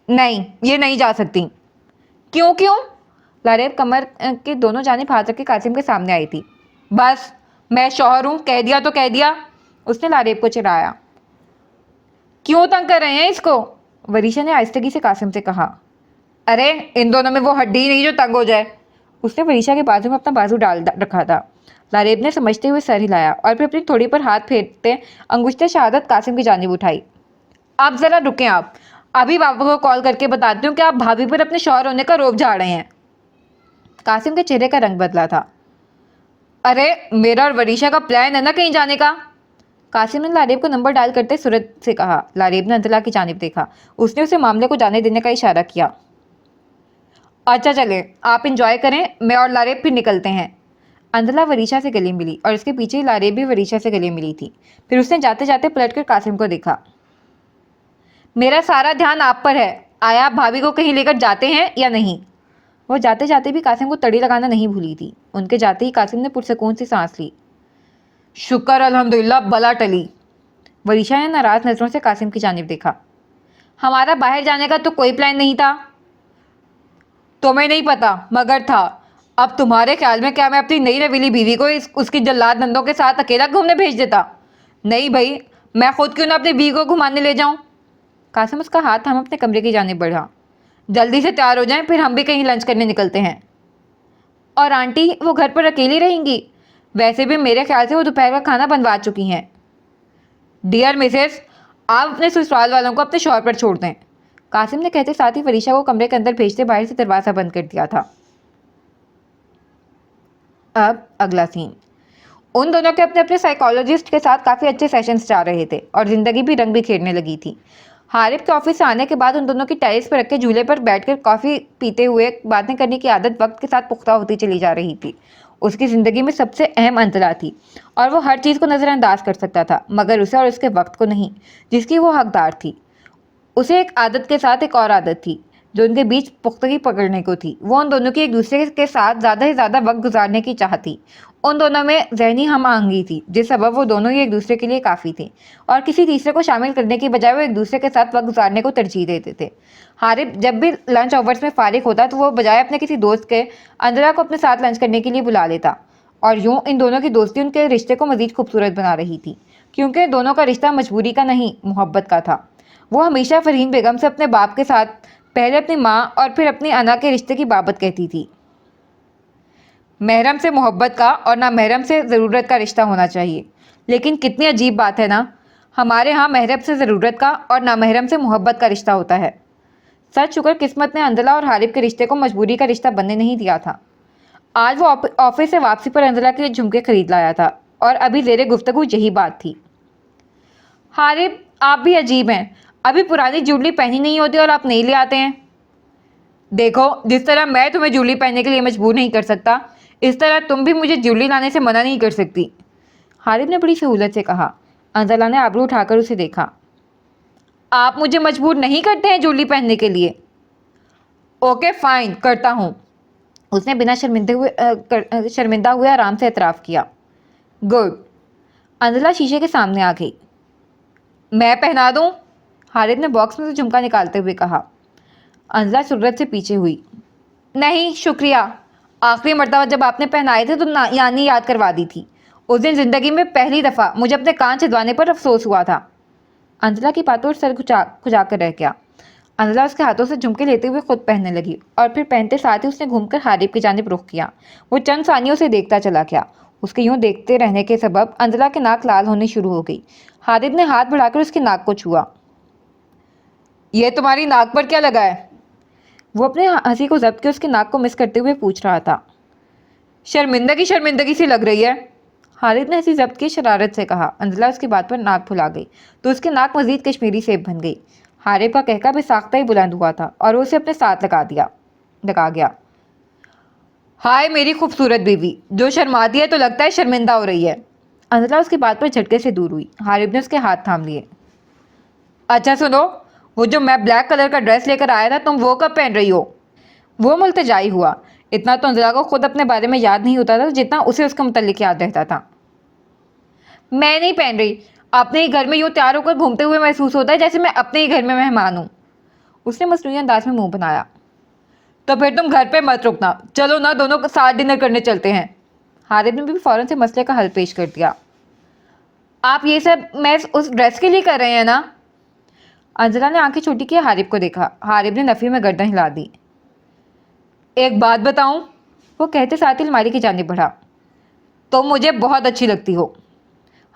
نہیں یہ نہیں جا سکتی. کیوں کیوں؟ لاریب کمر کے دونوں جانب ہاتھ رکھ کے قاسم کے سامنے آئی تھی. بس میں شوہر ہوں, کہہ دیا تو کہہ دیا. اس نے لاریب کو چڑھایا. کیوں تنگ کر رہے ہیں اس کو؟ وریشا نے آہستگی سے قاسم سے کہا. ارے ان دونوں میں وہ ہڈی نہیں جو تنگ ہو جائے. اس نے وریشا کے بازو میں اپنا بازو ڈال رکھا تھا. لاریب نے سمجھتے ہوئے سر ہلایا اور پھر اپنی تھوڑی پر ہاتھ پھیرتے انگشت شہادت قاسم کی جانب اٹھائی. آپ ذرا رکیں, آپ ابھی بابا کو کال کر کے بتاتی ہوں کہ آپ بھابھی پر اپنے شوہر ہونے کا روب جھاڑ رہے ہیں. قاسم کے چہرے کا رنگ بدلا تھا. ارے میرا اور وریشا کا پلان ہے نا کہیں جانے کا. قاسم نے لاریب کو نمبر ڈائل کرتے صورت سے کہا. لاریب نے انجلا کی جانب دیکھا. اس نے اسے معاملے کو جانے دینے کا اشارہ کیا. اچھا چلیں آپ انجوائے کریں, میں اور لاریب پھر نکلتے ہیں. انجلا وریشا سے گلے ملی اور اس کے پیچھے لاریب بھی وریشا سے گلے ملی تھی. پھر اس نے جاتے جاتے پلٹ کر قاسم کو دیکھا. میرا سارا دھیان آپ پر ہے, آیا آپ بھابھی کو کہیں لے کر جاتے ہیں یا نہیں؟ وہ جاتے جاتے بھی قاسم کو تڑی لگانا نہیں بھولی تھی. ان کے جاتے ہی قاسم نے پرسکون سی سانس لی. شکر الحمدللہ بلا ٹلی. وریشا نے ناراض نظروں سے قاسم کی جانب دیکھا. ہمارا باہر جانے کا تو کوئی پلان نہیں تھا. تمہیں نہیں پتا مگر تھا. اب تمہارے خیال میں کیا میں اپنی نئی نویلی بیوی کو اس کی جلاد نندوں کے ساتھ اکیلا گھومنے بھیج دیتا؟ نہیں بھائی, میں خود کیوں نہ اپنی بیوی کو گھمانے لے جاؤں. قاسم اس کا ہاتھ تھام اپنے کمرے کی جانب بڑھا. جلدی سے تیار ہو جائیں, پھر ہم بھی کہیں لنچ کرنے نکلتے ہیں. اور آنٹی وہ گھر پر اکیلی رہیں گی؟ ویسے بھی میرے خیال سے وہ دوپہر کا کھانا بنوا چکی ہیں. ڈیئر مسز, آپ اپنے سسرال والوں کو اپنے شوہر پر چھوڑ دیں. قاسم نے کہتے ساتھ ہی وریشا کو کمرے کے اندر بھیجتے باہر سے دروازہ بند کر دیا تھا. اب اگلا سین. ان دونوں کے اپنے اپنے سائیکالوجسٹ کے ساتھ کافی اچھے سیشنز جا رہے تھے اور زندگی بھی رنگ بکھیرنے لگی تھی. حارب کے آفس سے آنے کے بعد ان دونوں کی ٹیرس پر رکھ کے جھولے پر بیٹھ کر کافی پیتے ہوئے باتیں کرنے کی عادت وقت کے ساتھ پختہ ہوتی چلی جا رہی تھی. اس کی زندگی میں سب سے اہم انجلا تھی اور وہ ہر چیز کو نظر انداز کر سکتا تھا مگر اسے اور اس کے وقت کو نہیں جس کی وہ حقدار تھی. اسے ایک عادت کے ساتھ ایک اور عادت تھی جو ان کے بیچ پختگی پکڑنے کو تھی. وہ ان دونوں کی ایک دوسرے کے ساتھ زیادہ سے زیادہ وقت گزارنے کی چاہت تھی. ان دونوں میں ذہنی ہم آہنگی تھی جس سبب وہ دونوں ہی ایک دوسرے کے لیے کافی تھے اور کسی تیسرے کو شامل کرنے کی بجائے وہ ایک دوسرے کے ساتھ وقت گزارنے کو ترجیح دیتے تھے. حارب جب بھی لنچ آورس میں فارغ ہوتا تو وہ بجائے اپنے کسی دوست کے انجلا کو اپنے ساتھ لنچ کرنے کے لیے بلا لیتا اور یوں ان دونوں کی دوستی ان کے رشتے کو مزید خوبصورت بنا رہی تھی کیونکہ دونوں کا رشتہ مجبوری کا نہیں محبت کا تھا. وہ ہمیشہ فرحین بیگم سے اپنے باپ کے ساتھ پہلے اپنی ماں اور پھر اپنی انا کے رشتے کی بابت کہتی تھی. محرم سے محبت کا اور نامحرم سے ضرورت کا رشتہ ہونا چاہیے. لیکن کتنی عجیب بات ہے نا, ہمارے ہاں محرم سے ضرورت کا اور نامحرم سے محبت کا رشتہ ہوتا ہے. سچ شکر قسمت نے انجلا اور حارب کے رشتے کو مجبوری کا رشتہ بننے نہیں دیا تھا. آج وہ آفس سے واپسی پر انجلا کے لیے جھمکے خرید لایا تھا اور ابھی زیر گفتگو یہی بات تھی. حارب آپ بھی عجیب ہیں, ابھی پرانی جوڑلی پہنی نہیں ہوتی اور آپ نہیں لے آتے ہیں. دیکھو جس طرح میں تمہیں جوڑلی پہننے کے لیے مجبور نہیں کر سکتا اس طرح تم بھی مجھے جوڑلی لانے سے منع نہیں کر سکتی. حارب نے بڑی سہولت سے کہا. انجلا نے آبرو اٹھا کر اسے دیکھا. آپ مجھے مجبور نہیں کرتے ہیں جوڑلی پہننے کے لیے؟ اوکے فائن کرتا ہوں. उसने बिना शर्मिंदा हुए आराम से एतराफ़ किया। गुड। अंजला शीशे के सामने आ गई। मैं पहना दूँ? हारिद ने बॉक्स में से झुमका निकालते हुए कहा। अंजला शुर्रत से पीछे हुई। नहीं शुक्रिया, आखिरी मर्तबा जब आपने पहनाए थे तो यानी याद करवा दी थी। उस दिन ज़िंदगी में पहली दफ़ा मुझे अपने कान छिदवाने पर अफसोस हुआ था। अंजला की बातों पर सर खुजा कर रह गया। अंजला उसके हाथों से झुमके लेते हुए खुद पहनने लगी और फिर पहनते साथ ही उसने घूमकर हारिब की जानिब रुख किया। वो चंद सानियों से देखता चला गया। उसके यूं देखते रहने के सबब अंजला की नाक लाल होनी शुरू हो गई। हारिब ने हाथ बढ़ाकर उसकी नाक को छुआ। ये तुम्हारी नाक पर क्या लगा है? वो अपने हंसी को जब्त के उसकी नाक को मिस करते हुए पूछ रहा था। शर्मिंदगी सी लग रही है। हारिद ने हंसी जब्त की शरारत से कहा। अंजला उसकी बात पर नाक फुला गई तो उसकी नाक मजीद कश्मीरी सेब बन गई। हारिब का कहका भी साख्ता ही बुलंद हुआ था और वो उसे अपने साथ लगा गया। हाय मेरी खूबसूरत बीवी, जो शर्माती है तो लगता है शर्मिंदा हो रही है। अंजला उसकी बात पर झटके से दूर हुई। हारिब ने उसके हाथ थाम लिए। अच्छा सुनो, वो जो मैं ब्लैक कलर का ड्रेस लेकर आया था तुम वो कब पहन रही हो? वो मुल्तजाई हुआ। इतना तो अंजला को खुद अपने बारे में याद नहीं होता था जितना उसे उसके मुतल्लिक याद रहता था। मैं नहीं पहन रही, अपने ही घर में यूँ तैयार होकर घूमते हुए महसूस होता है जैसे मैं अपने ही घर में मेहमान हूँ। उसने मसनूई अंदाज में मुंह बनाया। तो फिर तुम घर पे मत रुकना, चलो ना दोनों को साथ डिनर करने चलते हैं। हारिब ने भी फ़ौरन से मसले का हल पेश कर दिया। आप ये सब मैं उस ड्रेस के लिए कर रहे हैं ना? अंजला ने आंखें छोटी की हारिब को देखा। हारिब ने नफ़ी में गर्दन हिला दी। एक बात बताऊं? वो कहते साथ ही अलमारी की जानिब बढ़ा। तो मुझे बहुत अच्छी लगती हो।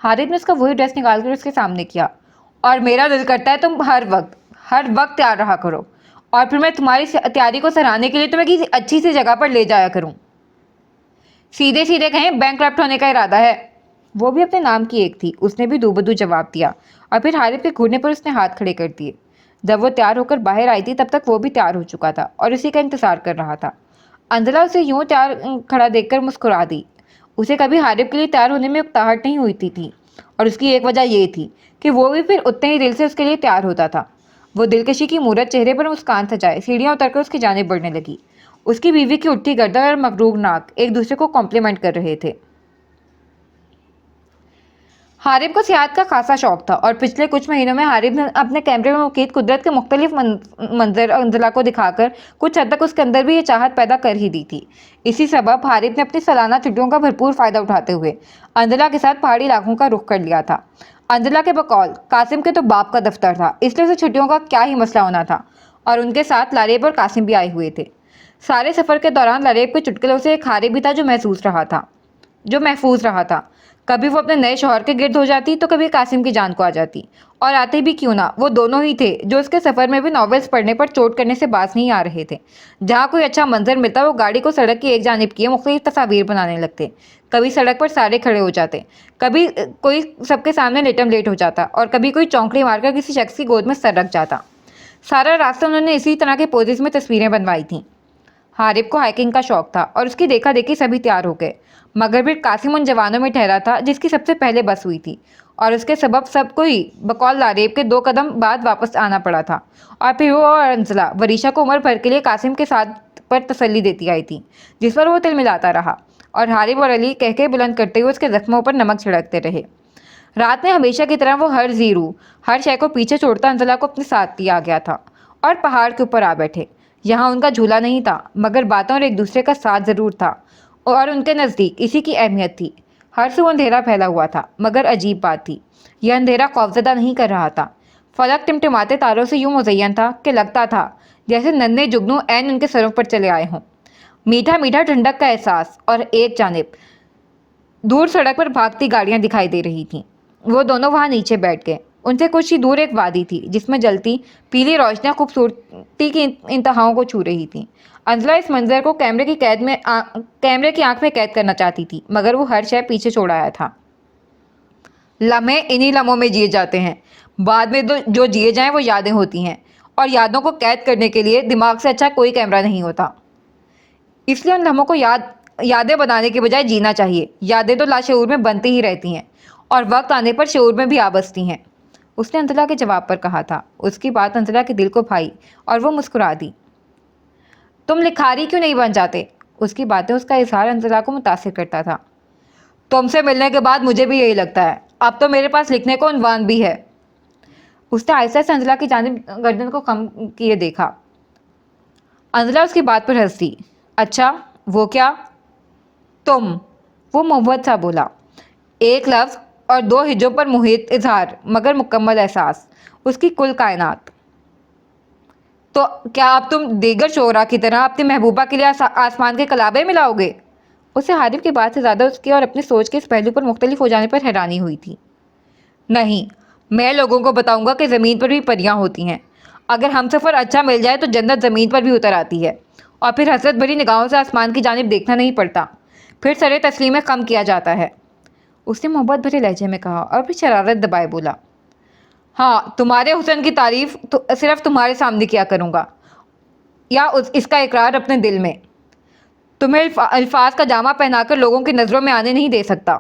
हारिब ने उसका वही ड्रेस निकाल कर उसके सामने किया। और मेरा दिल करता है तुम हर वक्त तैयार रहा करो और फिर मैं तुम्हारी तैयारी को सराहने के लिए तुम्हें किसी अच्छी सी जगह पर ले जाया करूं। सीधे सीधे कहें बैंकक्रप्ट होने का इरादा है। वो भी अपने नाम की एक थी। उसने भी दूबदू जवाब दिया और फिर हारिब के घूरने पर उसने हाथ खड़े कर दिए। जब वो तैयार होकर बाहर आई थी तब तक वो भी तैयार हो चुका था और उसी का इंतजार कर रहा था। अंजला उसे यूं तैयार खड़ा देखकर मुस्कुरा दी। उसे कभी हारिब के लिए तैयार होने में उकताहट नहीं हुई थी और उसकी एक वजह ये थी कि वो भी फिर उतने ही दिल से उसके लिए तैयार होता था। वो दिलकशी की मूरत चेहरे पर मुस्कान सजाए सीढ़ियाँ उतरकर उसकी जानिब बढ़ने लगी। उसकी बीवी की उठती गर्दन और मगरूर नाक एक दूसरे को कॉम्प्लीमेंट कर रहे थे। हारिब को सियाहत का खासा शौक था और पिछले कुछ महीनों में हारिब ने अपने कैमरे में मुकीद कुदरत के मुख्तलिफ मंजर अंजला को दिखाकर कुछ हद तक उसके अंदर भी ये चाहत पैदा कर ही दी थी। इसी सबब हारिब ने अपनी सालाना छुट्टियों का भरपूर फ़ायदा उठाते हुए अंजला के साथ पहाड़ी इलाकों का रुख कर लिया था। अंजला के बकौल कासिम के तो बाप का दफ्तर था, इसलिए उसे छुट्टियों का क्या ही मसला होना था और उनके साथ लारेब और कासिम भी आए हुए थे। सारे सफ़र के दौरान लारेब के चुटकुलों से एक हारिब भी था जो महफूज रहा था। कभी वो अपने नए शौहर के गिर्द हो जाती तो कभी कासिम की जान को आ जाती और आते भी क्यों ना वो दोनों ही थे जो उसके सफ़र में भी नॉवेल्स पढ़ने पर चोट करने से बाज नहीं आ रहे थे। जहाँ कोई अच्छा मंजर मिलता वो गाड़ी को सड़क की एक जानिब किए मुख्तलिफ तस्वीर बनाने लगते। कभी सड़क पर सारे खड़े हो जाते, कभी कोई सबके सामने लेट हो जाता और कभी कोई चौंकड़ी मारकर किसी शख्स की गोद में सर रख जाता। सारा रास्ता उन्होंने इसी तरह के पोजेस में तस्वीरें बनवाई थीं। हारिब को हाइकिंग का शौक था और उसकी देखा देखी सभी तैयार हो गए, मगर फिर कासिम उन जवानों में ठहरा था जिसकी सबसे पहले बस हुई थी और उसके सबब सबको ही बकौल लारेब के 2 कदम बाद वापस आना पड़ा था। और फिर वो और अंजला वरीशा को उम्र भर के लिए कासिम के साथ पर तसल्ली देती आई थी, जिस पर वो तिलमिलाता रहा और हारिब और अली कहके बुलंद करते हुए उसके जख्मों पर नमक छिड़कते रहे। रात में हमेशा की तरह वो हर शय को पीछे छोड़ता अंजला को अपने साथ लिया गया था और पहाड़ के ऊपर आ बैठे। यहाँ उनका झूला नहीं था मगर बातों और एक दूसरे का साथ ज़रूर था और उनके नज़दीक इसी की अहमियत थी। हर सू अंधेरा फैला हुआ था मगर अजीब बात थी, यह अंधेरा खौफजदा नहीं कर रहा था। फलक टिमटिमाते तारों से यूं मुज़य्यन था कि लगता था जैसे नन्हे जुगनू ऐन उनके सरों पर चले आए हों। मीठा मीठा ठंडक का एहसास और एक जानिब दूर सड़क पर भागती गाड़ियाँ दिखाई दे रही थीं। वो दोनों वहाँ नीचे बैठ गए। उनसे कुछ ही दूर एक वादी थी जिसमें जलती पीली रोशनियाँ खूबसूरती की इंतहाओं को छू रही थीं। अंजला इस मंजर को कैमरे की आंख में कैद करना चाहती थी मगर वो हर शय पीछे छोड़ आया था। लम्हे इन्हीं लम्हों में जिए जाते हैं, बाद में जो जिए जाएं वो यादें होती हैं और यादों को कैद करने के लिए दिमाग से अच्छा कोई कैमरा नहीं होता। इसलिए उन लम्हों को यादें बनाने के बजाय जीना चाहिए। यादें तो लाशऊर में बनती ही रहती हैं और वक्त आने पर शऊर में भी आ बसती हैं, उसने अंजला के जवाब पर कहा था। उसकी बात अंजला के दिल को भाई और वो मुस्कुरा दी। तुम लिखारी क्यों नहीं बन जाते? اس کی باتیں اس کا اظہار انزلہ کو متاثر کرتا تھا۔ تم سے ملنے کے بعد مجھے بھی یہی لگتا ہے، اب تو میرے پاس لکھنے کو عنوان بھی ہے۔ اس نے آہستہ سے انزلہ کی جانب گردن کو خم کیے دیکھا۔ انزلہ اس کی بات پر ہنس دی۔ اچھا وہ کیا؟ تم، وہ محبت سا بولا۔ ایک لفظ اور دو ہجوں پر محیط اظہار مگر مکمل احساس، اس کی کل کائنات۔ تو کیا اب تم دیگر شعراء کی طرح اپنی محبوبہ کے لیے آسمان کے کلابے ملاؤ گے؟ اسے حارث کی بات سے زیادہ اس کی اور اپنی سوچ کے اس پہلو پر مختلف ہو جانے پر حیرانی ہوئی تھی۔ نہیں، میں لوگوں کو بتاؤں گا کہ زمین پر بھی پریاں ہوتی ہیں۔ اگر ہم سفر اچھا مل جائے تو جنت زمین پر بھی اتر آتی ہے، اور پھر حسرت بھری نگاہوں سے آسمان کی جانب دیکھنا نہیں پڑتا، پھر سر تسلیم خم کیا جاتا ہے۔ اس نے محبت بھرے لہجے میں کہا اور پھر شرارت دبائے بولا، ہاں تمہارے حسن کی تعریف تو صرف تمہارے سامنے کیا کروں گا، یا اس کا اقرار اپنے دل میں۔ تمہیں الفاظ کا جامہ پہنا کر لوگوں کی نظروں میں آنے نہیں دے سکتا۔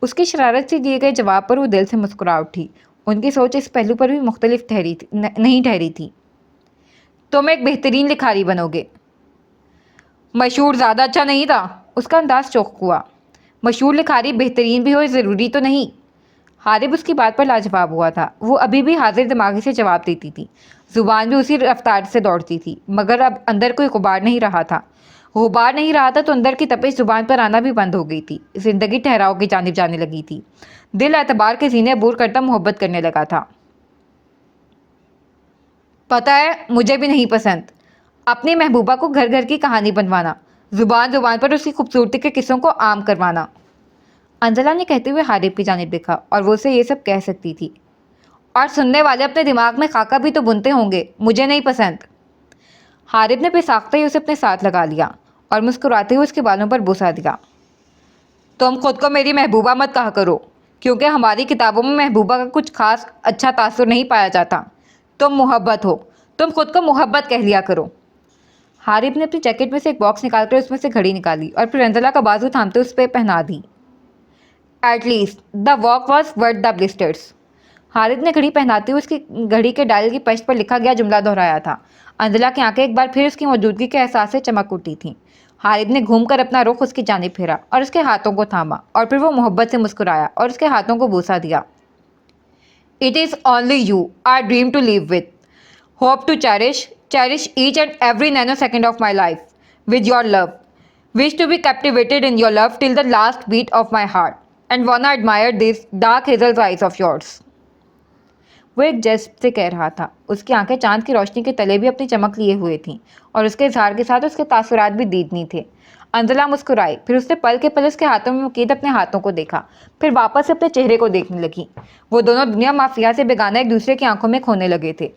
اس کی شرارت سے دیے گئے جواب پر وہ دل سے مسکرا اٹھی۔ ان کی سوچ اس پہلو پر بھی مختلف نہیں ٹھہری تھی۔ تم ایک بہترین لکھاری بنو گے۔ مشہور زیادہ اچھا نہیں تھا؟ اس کا انداز چوک ہوا۔ مشہور لکھاری بہترین بھی ہو ضروری تو نہیں۔ حارث اس کی بات پر لاجواب ہوا تھا۔ وہ ابھی بھی حاضر دماغی سے جواب دیتی تھی، زبان بھی اسی رفتار سے دوڑتی تھی، مگر اب اندر کوئی غبار نہیں رہا تھا۔ غبار نہیں رہا تھا تو اندر کی تپش زبان پر آنا بھی بند ہو گئی تھی۔ زندگی ٹھہراؤ کی جانب جانے لگی تھی۔ دل اعتبار کے زینے عبور کرتا محبت کرنے لگا تھا۔ پتہ ہے مجھے بھی نہیں پسند اپنی محبوبہ کو گھر گھر کی کہانی بنوانا، زبان زبان پر اس کی خوبصورتی کے قصوں کو عام کروانا۔ انزلہ نے کہتے ہوئے حارث کی جانب دیکھا، اور وہ اسے یہ سب کہہ سکتی تھی، اور سننے والے اپنے دماغ میں خاکہ بھی تو بنتے ہوں گے، مجھے نہیں پسند۔ حارث نے پھر ہی اسے اپنے ساتھ لگا لیا اور مسکراتے ہوئے اس کے بالوں پر بوسہ دیا۔ تم خود کو میری محبوبہ مت کہا کرو، کیونکہ ہماری کتابوں میں محبوبہ کا کچھ خاص اچھا تاثر نہیں پایا جاتا۔ تم محبت ہو، تم خود کو محبت کہہ لیا کرو۔ حارث نے اپنی جیکٹ میں سے ایک باکس نکال کر اس میں سے گھڑی نکالی اور پھر انزلہ کا بازو تھامتے اس پہ پہنا دی۔ At least the walk was worth the blisters. Haris نے گھڑی پہناتے ہوئے اس کی گھڑی کے ڈائل کی پشت پر لکھا گیا جملہ دہرایا تھا۔ انزلہ کی آنکھیں ایک بار پھر اس کی موجودگی کے احساس سے چمک اٹھی تھیں۔ حارث نے گھوم کر اپنا رخ اس کی جانب پھیرا اور اس کے ہاتھوں کو تھاما، اور پھر وہ محبت سے مسکرایا اور اس کے ہاتھوں کو بوسہ دیا۔ It is only you I dream to live with, hope to cherish each and every nanosecond of my life with your love, wish to be captivated in your love till the last beat of my heart, and wanna admire these dark hazel eyes of yours. وہ ایک جذب سے کہہ رہا تھا۔ اس کی آنکھیں چاند کی روشنی کے تلے بھی اپنی چمک لیے ہوئے تھیں، اور اس کے اظہار کے ساتھ اس کے تاثرات بھی دیدنی تھے۔ انزلہ مسکرائی، پھر اس نے پل کے پل اس کے ہاتھوں میں مقید اپنے ہاتھوں کو دیکھا، پھر واپس اپنے چہرے کو دیکھنے لگی۔ وہ دونوں دنیا مافیا سے بیگانہ ایک دوسرے کی آنکھوں میں کھونے لگے تھے۔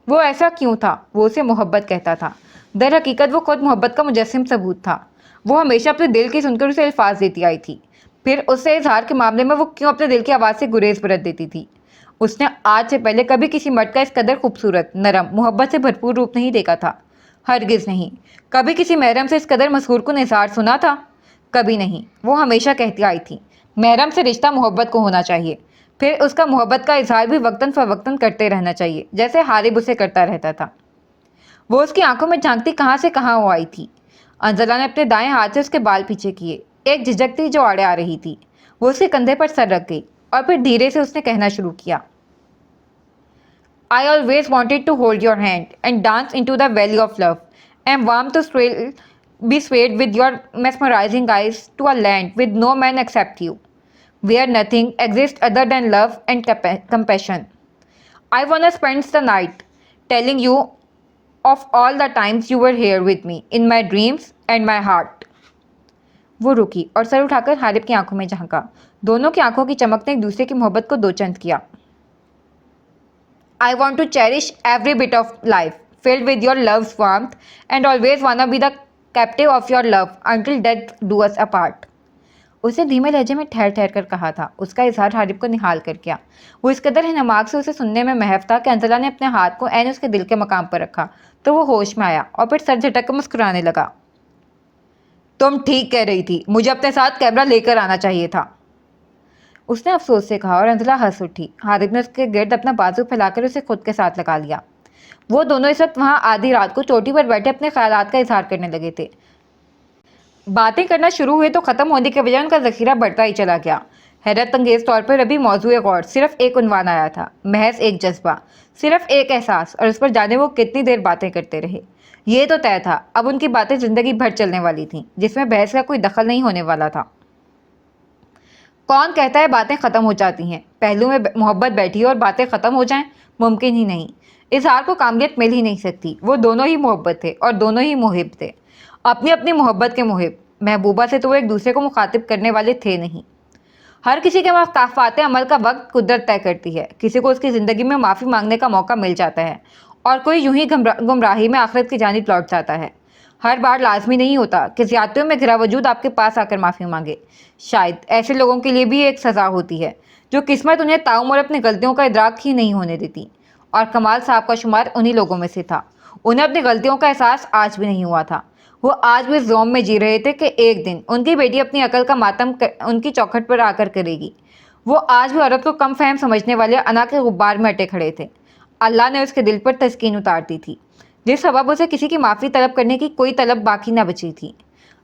وہ ایسا کیوں تھا؟ وہ اسے محبت کہتا تھا۔ در حقیقت وہ خود محبت کا مجسم ثبوت تھا۔ وہ ہمیشہ اپنے دل کی سن کر اسے الفاظ دیتی آئی تھی، پھر اس سے اظہار کے معاملے میں وہ کیوں اپنے دل کی آواز سے گریز برت دیتی تھی؟ اس نے آج سے پہلے کبھی کسی مرد کا اس قدر خوبصورت، نرم، محبت سے بھرپور روپ نہیں دیکھا تھا۔ ہرگز نہیں۔ کبھی کسی محرم سے اس قدر مسحور کن اظہار سنا تھا؟ کبھی نہیں۔ وہ ہمیشہ کہتی آئی تھی، محرم سے رشتہ محبت کو ہونا چاہیے، پھر اس کا محبت کا اظہار بھی وقتاً فوقتاً کرتے رہنا چاہیے، جیسے حارث اسے کرتا رہتا تھا۔ وہ اس کی آنکھوں میں جھانکتی کہاں سے کہاں ہو آئی تھی۔ انزلہ نے اپنے دائیں ہاتھ سے اس کے بال پیچھے کیے، ایک جھجک تھی جو آڑے آ رہی تھی۔ وہ اس کے کندھے پر سر رکھ گئی، اور پھر دھیرے سے اس نے کہنا شروع کیا، I always wanted to hold your hand and dance into the valley of love, and warm to be swayed with your mesmerizing eyes to a land with no man except you, where nothing exists other than love and compassion. I wanna spend the night telling you of all the times you were here with me in my dreams and my heart. وہ رکی اور سر اٹھا کر حارث کی آنکھوں میں جھانکا۔ دونوں کی آنکھوں کی چمک نے ایک دوسرے کی محبت کو دو چند کیا۔ I want to cherish every bit of life filled with your love's warmth, and always wanna be the captive of your love until death do us apart. اسے دھیمے لہجے میں ٹھہر ٹھہر کر کہا تھا۔ اس کا اظہار حارث کو نہال کر کیا۔ وہ اس قدر ہنماک سے اسے سننے میں محو تھا کہ انزلہ نے اپنے ہاتھ کو عین اس کے دل کے مقام پر رکھا تو وہ ہوش میں آیا، اور پھر سر جھٹک کر مسکرانے لگا۔ تم ٹھیک کہہ رہی تھی، مجھے اپنے ساتھ کیمرہ لے کر آنا چاہیے تھا، اس نے افسوس سے کہا، اور انزلہ ہنس اٹھی۔ حارث نے اس کے گرد اپنا بازو پھیلا کر اسے خود کے ساتھ لگا لیا۔ وہ دونوں اس وقت وہاں آدھی رات کو چوٹی پر بیٹھے اپنے خیالات کا اظہار کرنے لگے تھے۔ बातें करना शुरू हुए तो ख़त्म होने के बजाय उनका ज़ख़ीरा बढ़ता ही चला गया। हैरत अंगेज़ तौर पर अभी मौज़ूए गौर सिर्फ एक उन्वान आया था, महज एक जज्बा, सिर्फ एक एहसास, और उस पर जाने वो कितनी देर बातें करते रहे। ये तो तय था, अब उनकी बातें ज़िंदगी भर चलने वाली थीं, जिसमें बहस का कोई दखल नहीं होने वाला था। कौन कहता है बातें ख़त्म हो जाती हैं? पहलू में मोहब्बत बैठी है और बातें ख़त्म हो जाएं? मुमकिन ही नहीं। इजहार को कामियत मिल ही नहीं सकती। वो दोनों ही मोहब्बत थे और दोनों ही मुहिब थे, अपनी अपनी मोहब्बत के मुहिब। महबूबा से तो वो एक दूसरे को मुखातिब करने वाले थे नहीं। हर किसी के मख्ताफात अमल का वक्त कुदरत तय करती है। किसी को उसकी ज़िंदगी में माफ़ी मांगने का मौका मिल जाता है और कोई यूं ही गुमराही में आखिरत की जानिब लौट जाता है। हर बार लाजमी नहीं होता कि ज़्यादतियों में घिरा वजूद आपके पास आकर माफ़ी मांगे। शायद ऐसे लोगों के लिए भी एक सज़ा होती है जो किस्मत उन्हें ताउम्र अपनी गलतियों का इदराक ही नहीं होने देती, और कमाल साहब का शुमार उन्हीं लोगों में से था। उन्हें अपनी गलतियों का एहसास आज भी नहीं हुआ था। वो आज भी इस ज़ौम में जी रहे थे कि एक दिन उनकी बेटी अपनी अकल का मातम उनकी चौखट पर आकर करेगी। वो आज भी औरत को कम फहम समझने वाले अना के गुब्बार में अटे खड़े थे। अल्लाह ने उसके दिल पर तस्कीन उतार दी थी, जिस सबब उसे किसी की माफ़ी तलब करने की कोई तलब बाकी न बची थी।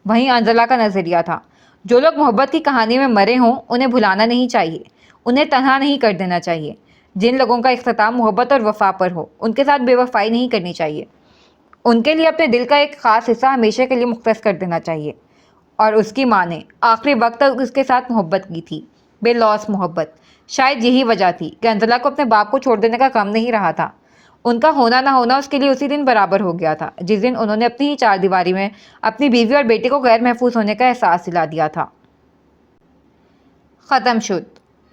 वहीं अंजला का नज़रिया था, जो लोग मोहब्बत की कहानी में मरे हों उन्हें भुलाना नहीं चाहिए, उन्हें तन्हा नहीं कर देना चाहिए। जिन लोगों का इख्तिताम मोहब्बत और वफा पर हो, उनके साथ बेवफाई नहीं करनी चाहिए। उनके लिए अपने दिल का एक ख़ास हिस्सा हमेशा के लिए मुख्तस कर देना चाहिए। और उसकी माँ ने आखिरी वक्त तक उसके साथ मोहब्बत की थी, बेलौस मोहब्बत। शायद यही वजह थी कि अंजला को अपने बाप को छोड़ देने का गम नहीं रहा था। उनका होना ना होना उसके लिए उसी दिन बराबर हो गया था, जिस दिन उन्होंने अपनी ही चारदीवारी में अपनी बीवी और बेटे को गैर महफूज होने का एहसास दिला दिया था। ख़त्म शुद।